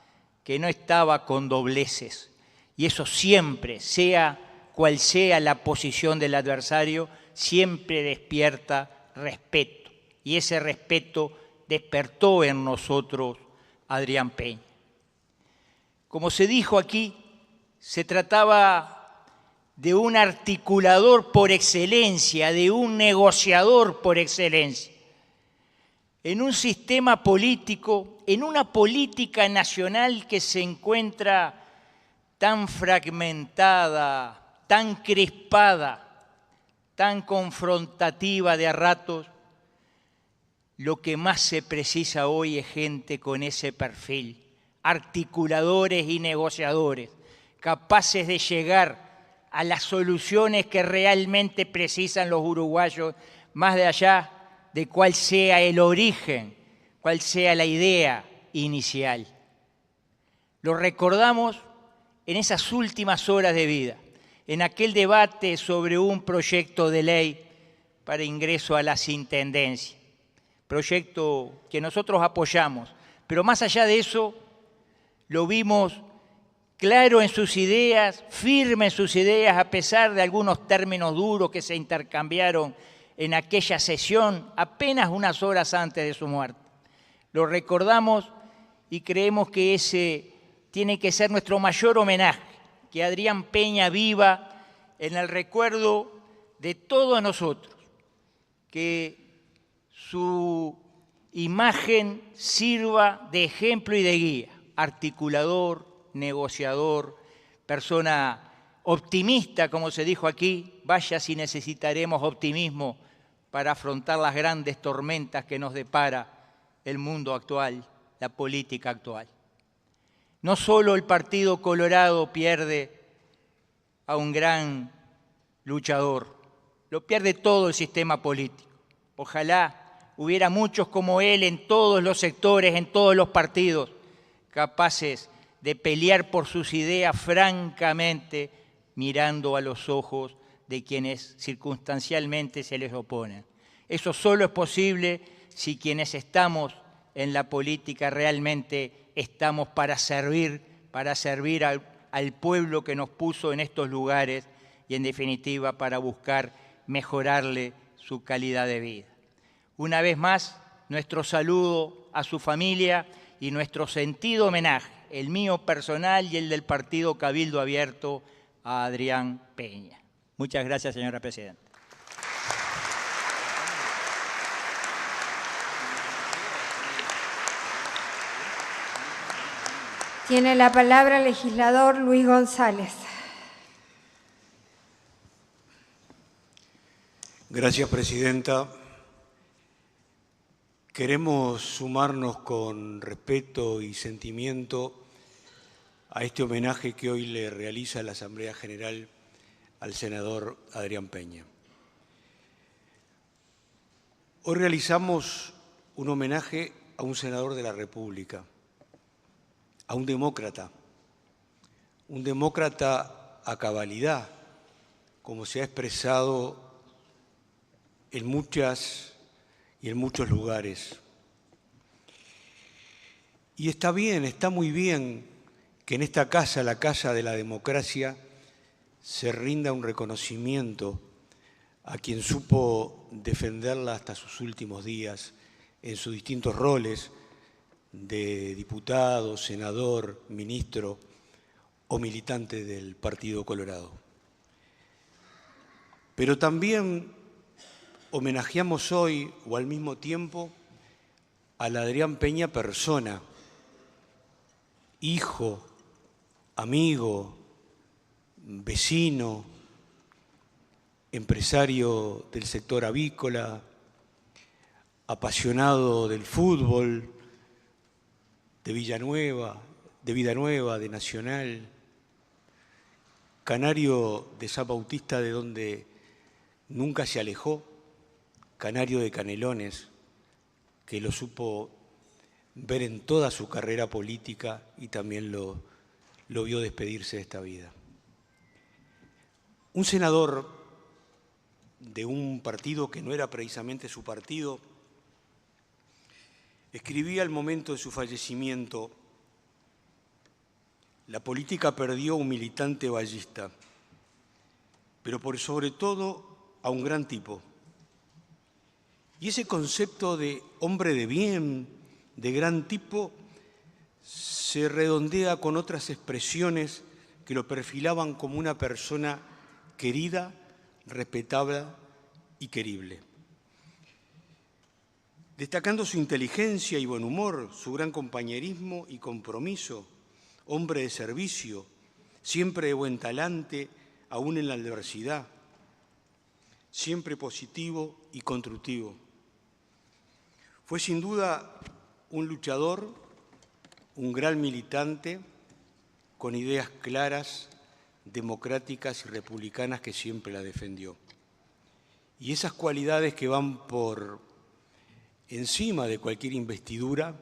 que no estaba con dobleces. Y eso siempre, sea cual sea la posición del adversario, siempre despierta respeto. Y ese respeto despertó en nosotros Adrián Peña. Como se dijo aquí, se trataba de un articulador por excelencia, de un negociador por excelencia. En un sistema político, en una política nacional que se encuentra tan fragmentada, tan crispada, tan confrontativa de a ratos, lo que más se precisa hoy es gente con ese perfil, articuladores y negociadores, capaces de llegar a las soluciones que realmente precisan los uruguayos, más de allá de cuál sea el origen, cuál sea la idea inicial. Lo recordamos en esas últimas horas de vida, en aquel debate sobre un proyecto de ley para ingreso a las intendencias, proyecto que nosotros apoyamos, pero más allá de eso, lo vimos claro en sus ideas, firme en sus ideas, a pesar de algunos términos duros que se intercambiaron en aquella sesión apenas unas horas antes de su muerte. Lo recordamos y creemos que ese tiene que ser nuestro mayor homenaje, que Adrián Peña viva en el recuerdo de todos nosotros, que su imagen sirva de ejemplo y de guía, articulador, negociador, persona optimista, como se dijo aquí, vaya si necesitaremos optimismo para afrontar las grandes tormentas que nos depara el mundo actual, la política actual. No solo el Partido Colorado pierde a un gran luchador, lo pierde todo el sistema político. Ojalá hubiera muchos como él en todos los sectores, en todos los partidos, capaces de pelear por sus ideas francamente, mirando a los ojos de quienes circunstancialmente se les oponen. Eso solo es posible si quienes estamos en la política realmente estamos para servir al pueblo que nos puso en estos lugares y en definitiva para buscar mejorarle su calidad de vida. Una vez más, nuestro saludo a su familia y nuestro sentido homenaje, el mío personal y el del Partido Cabildo Abierto, a Adrián Peña. Muchas gracias, señora presidenta. Tiene la palabra el legislador Luis González. Gracias, presidenta. Queremos sumarnos con respeto y sentimiento a este homenaje que hoy le realiza la Asamblea General al senador Adrián Peña. Hoy realizamos un homenaje a un senador de la República, a un demócrata a cabalidad, como se ha expresado en muchas y en muchos lugares. Y está bien, está muy bien que en esta casa, la casa de la democracia, se rinda un reconocimiento a quien supo defenderla hasta sus últimos días en sus distintos roles de diputado, senador, ministro o militante del Partido Colorado. Pero también homenajeamos hoy, o al mismo tiempo, al Adrián Peña persona, hijo, amigo, vecino, empresario del sector avícola, apasionado del fútbol, de Villanueva, de Nacional, canario de San Bautista, de donde nunca se alejó, canario de Canelones, que lo supo ver en toda su carrera política y también lo vio despedirse de esta vida. Un senador de un partido que no era precisamente su partido, escribía al momento de su fallecimiento: la política perdió un militante vallista, pero por sobre todo a un gran tipo. Y ese concepto de hombre de bien, de gran tipo, se redondea con otras expresiones que lo perfilaban como una persona querida, respetable y querible. Destacando su inteligencia y buen humor, su gran compañerismo y compromiso, hombre de servicio, siempre de buen talante, aún en la adversidad, siempre positivo y constructivo. Fue sin duda un luchador, un gran militante, con ideas claras, democráticas y republicanas que siempre la defendió. Y esas cualidades que van por encima de cualquier investidura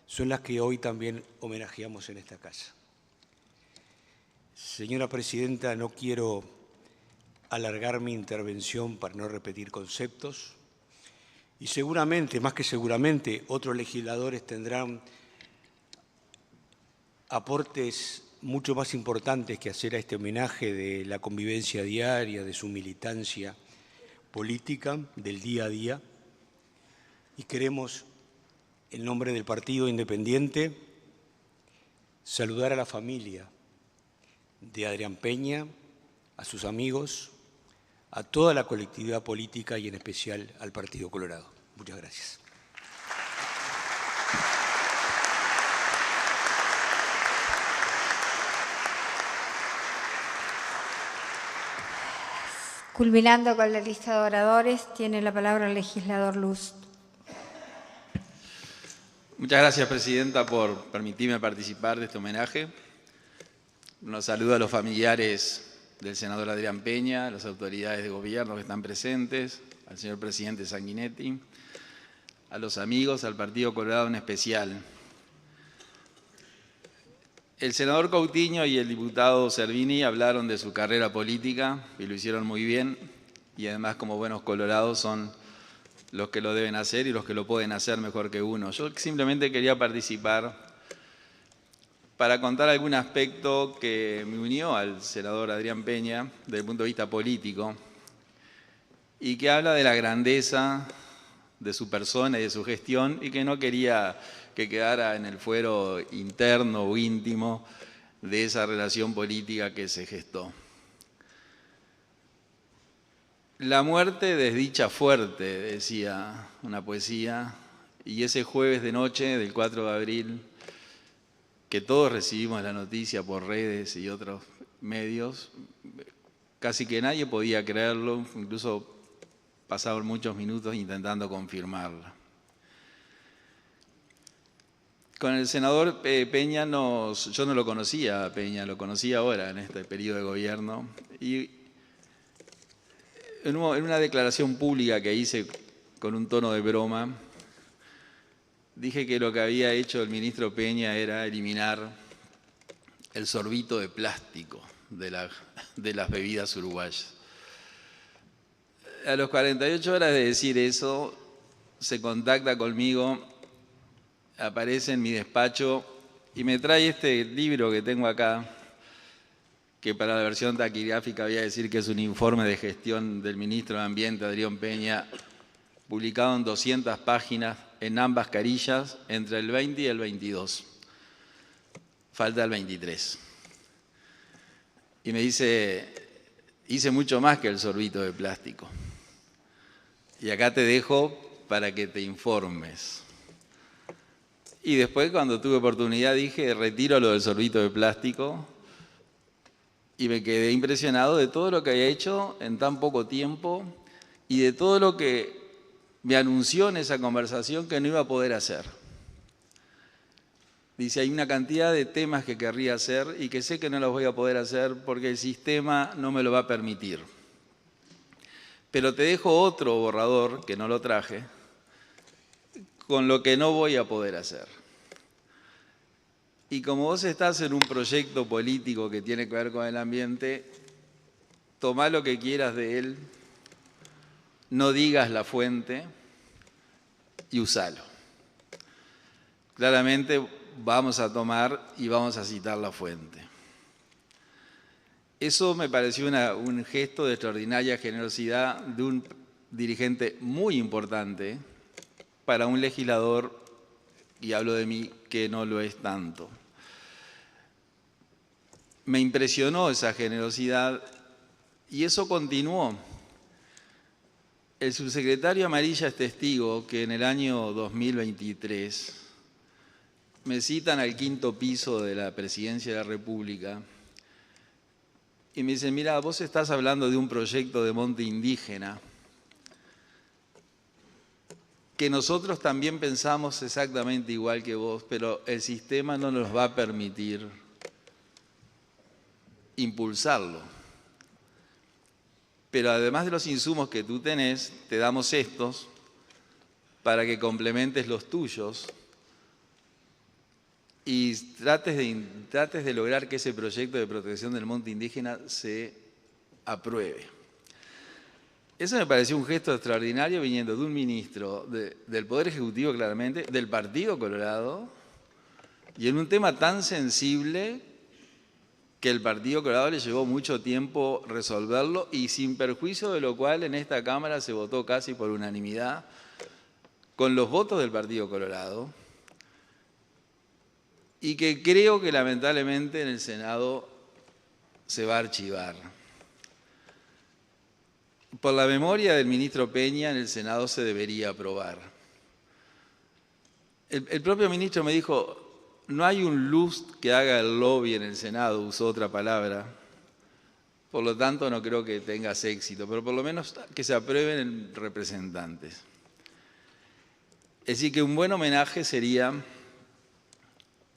son las que hoy también homenajeamos en esta casa. Señora presidenta, no quiero alargar mi intervención para no repetir conceptos y seguramente, más que seguramente, otros legisladores tendrán aportes mucho más importantes que hacer a este homenaje de la convivencia diaria, de su militancia política, del día a día. Y queremos, en nombre del Partido Independiente, saludar a la familia de Adrián Peña, a sus amigos, a toda la colectividad política y en especial al Partido Colorado. Muchas gracias. Culminando con la lista de oradores, tiene la palabra el legislador Luz. Muchas gracias, presidenta, por permitirme participar de este homenaje. Nos saludo a los familiares del senador Adrián Peña, a las autoridades de gobierno que están presentes, al señor presidente Sanguinetti, a los amigos, al Partido Colorado en especial. El senador Coutinho y el diputado Servini hablaron de su carrera política y lo hicieron muy bien, y además, como buenos colorados, son los que lo deben hacer y los que lo pueden hacer mejor que uno. Yo simplemente quería participar para contar algún aspecto que me unió al senador Adrián Peña desde el punto de vista político y que habla de la grandeza de su persona y de su gestión y que no quería que quedara en el fuero interno o íntimo de esa relación política que se gestó. La muerte desdicha fuerte, decía una poesía, y ese jueves de noche del 4 de abril, que todos recibimos la noticia por redes y otros medios, casi que nadie podía creerlo, incluso pasaron muchos minutos intentando confirmarla. Con el senador Peña, yo no lo conocía a Peña, lo conocí ahora en este periodo de gobierno, y en una declaración pública que hice con un tono de broma, dije que lo que había hecho el ministro Peña era eliminar el sorbito de plástico de las bebidas uruguayas. A las 48 horas de decir eso, se contacta conmigo, aparece en mi despacho y me trae este libro que tengo acá, que para la versión taquigráfica voy a decir que es un informe de gestión del ministro de Ambiente, Adrián Peña, publicado en 200 páginas en ambas carillas entre el 20 y el 22. Falta el 23. Y me dice, hice mucho más que el sorbito de plástico. Y acá te dejo para que te informes. Y después, cuando tuve oportunidad, dije, retiro lo del sorbito de plástico. Y me quedé impresionado de todo lo que había hecho en tan poco tiempo y de todo lo que me anunció en esa conversación que no iba a poder hacer. Dice, hay una cantidad de temas que querría hacer y que sé que no los voy a poder hacer porque el sistema no me lo va a permitir. Pero te dejo otro borrador, que no lo traje, con lo que no voy a poder hacer. Y como vos estás en un proyecto político que tiene que ver con el ambiente, tomá lo que quieras de él, no digas la fuente y usalo. Claramente vamos a tomar y vamos a citar la fuente. Eso me pareció un gesto de extraordinaria generosidad de un dirigente muy importante para un legislador, y hablo de mí, que no lo es tanto. Me impresionó esa generosidad y eso continuó. El subsecretario Amarilla es testigo que en el año 2023 me citan al 5º piso de la Presidencia de la República y me dicen, mira, vos estás hablando de un proyecto de monte indígena que nosotros también pensamos exactamente igual que vos, pero el sistema no nos va a permitir impulsarlo. Pero además de los insumos que tú tenés, te damos estos para que complementes los tuyos y trates de lograr que ese proyecto de protección del monte indígena se apruebe. Eso me pareció un gesto extraordinario viniendo de un ministro del Poder Ejecutivo, claramente, del Partido Colorado, y en un tema tan sensible que el Partido Colorado le llevó mucho tiempo resolverlo y sin perjuicio de lo cual en esta Cámara se votó casi por unanimidad con los votos del Partido Colorado y que creo que lamentablemente en el Senado se va a archivar. Por la memoria del ministro Peña, en el Senado se debería aprobar. El propio ministro me dijo, no hay un lust que haga el lobby en el Senado, usó otra palabra, por lo tanto no creo que tengas éxito, pero por lo menos que se aprueben representantes. Es decir, que un buen homenaje sería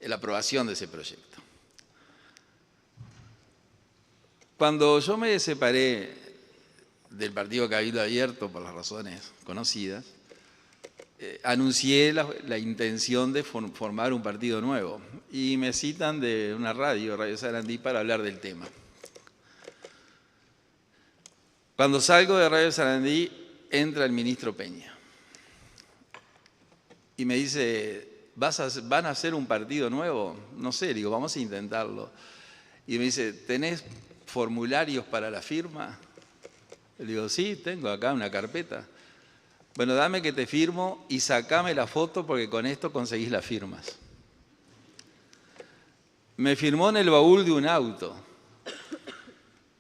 la aprobación de ese proyecto. Cuando yo me separé del partido Cabildo Abierto, por las razones conocidas, anuncié la intención de formar un partido nuevo y me citan de una Radio Sarandí, para hablar del tema. Cuando salgo de Radio Sarandí, entra el ministro Peña y me dice, ¿van a hacer un partido nuevo? No sé, digo, vamos a intentarlo. Y me dice, ¿tenés formularios para la firma? Le digo, sí, tengo acá una carpeta. Bueno, dame que te firmo y sacame la foto porque con esto conseguís las firmas. Me firmó en el baúl de un auto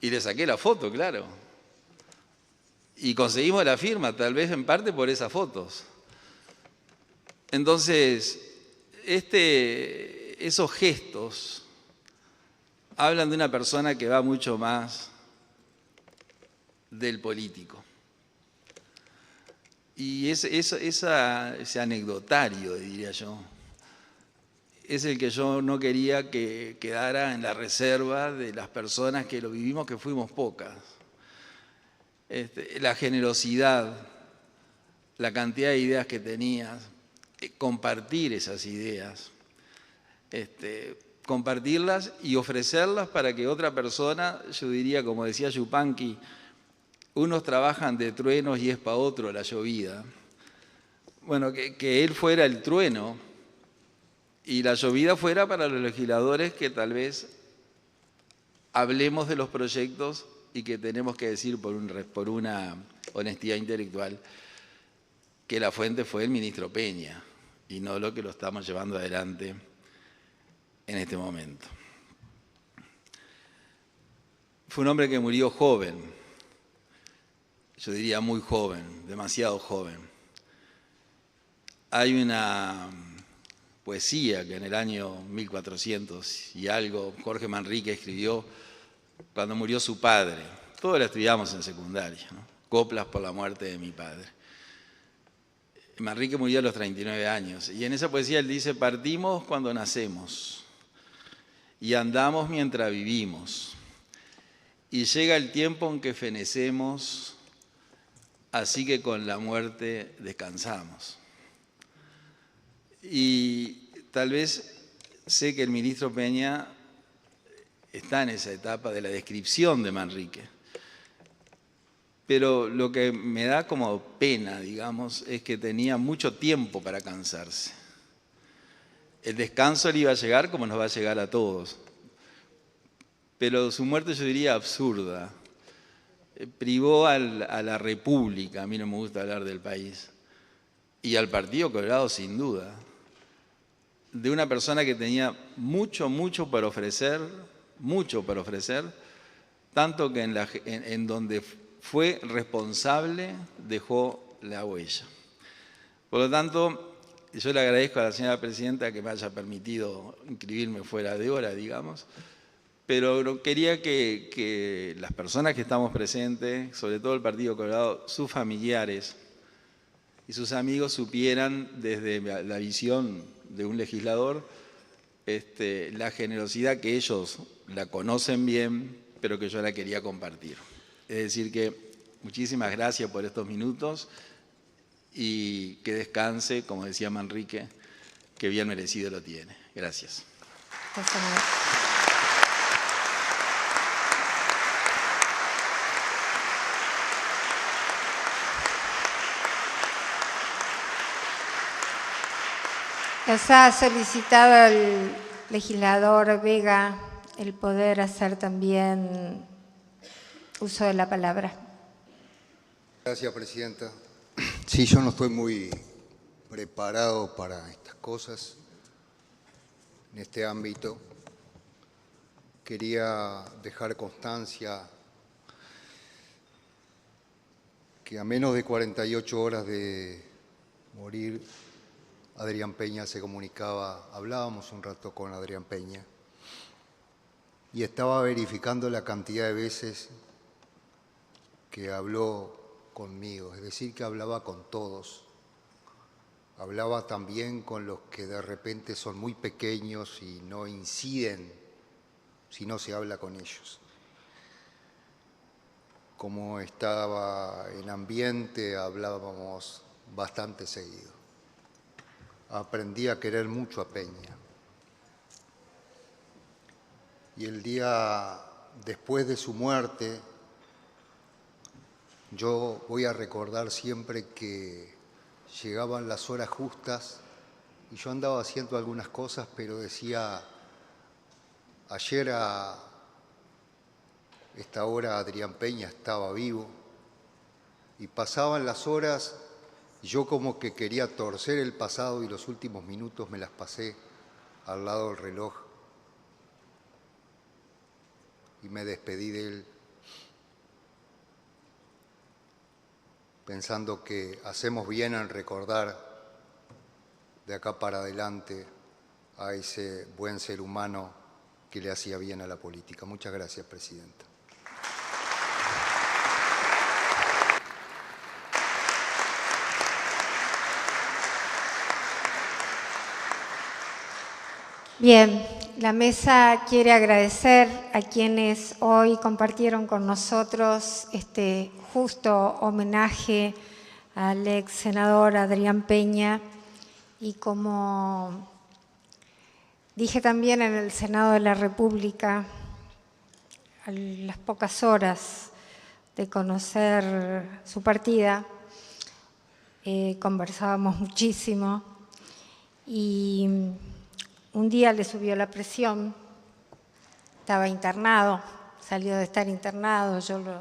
y le saqué la foto, claro. Y conseguimos la firma, tal vez en parte por esas fotos. Entonces, esos gestos hablan de una persona que va mucho más del político. Y ese anecdotario, diría yo, es el que yo no quería que quedara en la reserva de las personas que lo vivimos, que fuimos pocas. La generosidad, la cantidad de ideas que tenías, compartir esas ideas, compartirlas y ofrecerlas para que otra persona, yo diría, como decía Yupanqui, unos trabajan de truenos y es para otro la llovida. Bueno, que él fuera el trueno y la llovida fuera para los legisladores que tal vez hablemos de los proyectos y que tenemos que decir por una honestidad intelectual que la fuente fue el ministro Peña y no lo que lo estamos llevando adelante en este momento. Fue un hombre que murió joven, yo diría muy joven, demasiado joven. Hay una poesía que en el año 1400 y algo Jorge Manrique escribió cuando murió su padre. Todos la estudiamos en secundaria, ¿no? Coplas por la muerte de mi padre. Manrique murió a los 39 años y en esa poesía él dice: partimos cuando nacemos y andamos mientras vivimos y llega el tiempo en que fenecemos, así que con la muerte descansamos. Y tal vez sé que el ministro Peña está en esa etapa de la descripción de Manrique. Pero lo que me da como pena, digamos, es que tenía mucho tiempo para cansarse. El descanso le iba a llegar como nos va a llegar a todos. Pero su muerte, yo diría, absurda. Privó a la República, a mí no me gusta hablar del país, y al Partido Colorado sin duda, de una persona que tenía mucho para ofrecer, tanto que en donde fue responsable dejó la huella. Por lo tanto, yo le agradezco a la señora presidenta que me haya permitido inscribirme fuera de hora, digamos, pero quería que las personas que estamos presentes, sobre todo el Partido Colorado, sus familiares y sus amigos supieran desde la visión de un legislador la generosidad que ellos la conocen bien, pero que yo la quería compartir. Es decir que muchísimas gracias por estos minutos y que descanse, como decía Manrique, que bien merecido lo tiene. Gracias. Nos ha solicitado el legislador Vega el poder hacer también uso de la palabra. Gracias, presidenta. Sí, yo no estoy muy preparado para estas cosas en este ámbito. Quería dejar constancia que a menos de 48 horas de morir, Adrián Peña se comunicaba, hablábamos un rato con Adrián Peña y estaba verificando la cantidad de veces que habló conmigo, es decir, que hablaba con todos. Hablaba también con los que de repente son muy pequeños y no inciden si no se habla con ellos. Como estaba en ambiente, hablábamos bastante seguido. Aprendí a querer mucho a Peña. Y el día después de su muerte, yo voy a recordar siempre que llegaban las horas justas y yo andaba haciendo algunas cosas, pero decía, ayer a esta hora Adrián Peña estaba vivo, y pasaban las horas, y yo como que quería torcer el pasado y los últimos minutos me las pasé al lado del reloj y me despedí de él pensando que hacemos bien en recordar de acá para adelante a ese buen ser humano que le hacía bien a la política. Muchas gracias, Presidenta. Bien, la mesa quiere agradecer a quienes hoy compartieron con nosotros este justo homenaje al ex senador Adrián Peña, y como dije también en el Senado de la República, a las pocas horas de conocer su partida, conversábamos muchísimo y un día le subió la presión, estaba internado, salió de estar internado, yo lo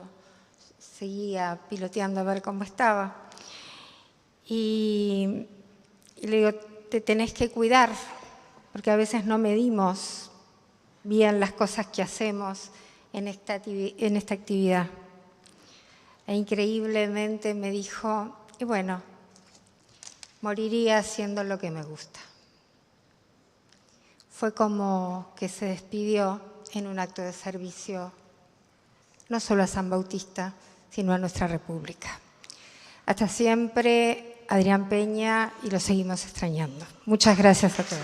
seguía piloteando a ver cómo estaba. Y le digo, te tenés que cuidar, porque a veces no medimos bien las cosas que hacemos en esta actividad. E increíblemente me dijo, y bueno, moriría haciendo lo que me gusta. Fue como que se despidió en un acto de servicio, no solo a San Bautista, sino a nuestra República. Hasta siempre, Adrián Peña, y lo seguimos extrañando. Muchas gracias a todos.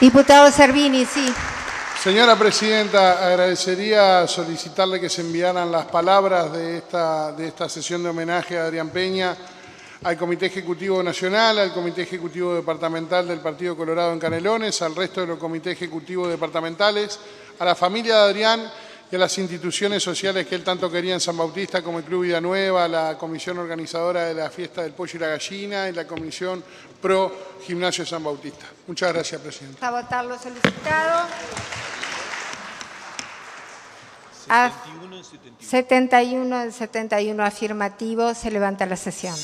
Diputado Servini, sí. Señora Presidenta, agradecería solicitarle que se enviaran las palabras de esta sesión de homenaje a Adrián Peña al Comité Ejecutivo Nacional, al Comité Ejecutivo Departamental del Partido Colorado en Canelones, al resto de los comités ejecutivos departamentales, a la familia de Adrián y a las instituciones sociales que él tanto quería en San Bautista, como el Club Vida Nueva, la comisión organizadora de la Fiesta del Pollo y la Gallina y la comisión pro Gimnasio de San Bautista. Muchas gracias, Presidenta. A votar lo solicitado. A 71 afirmativo, se levanta la sesión.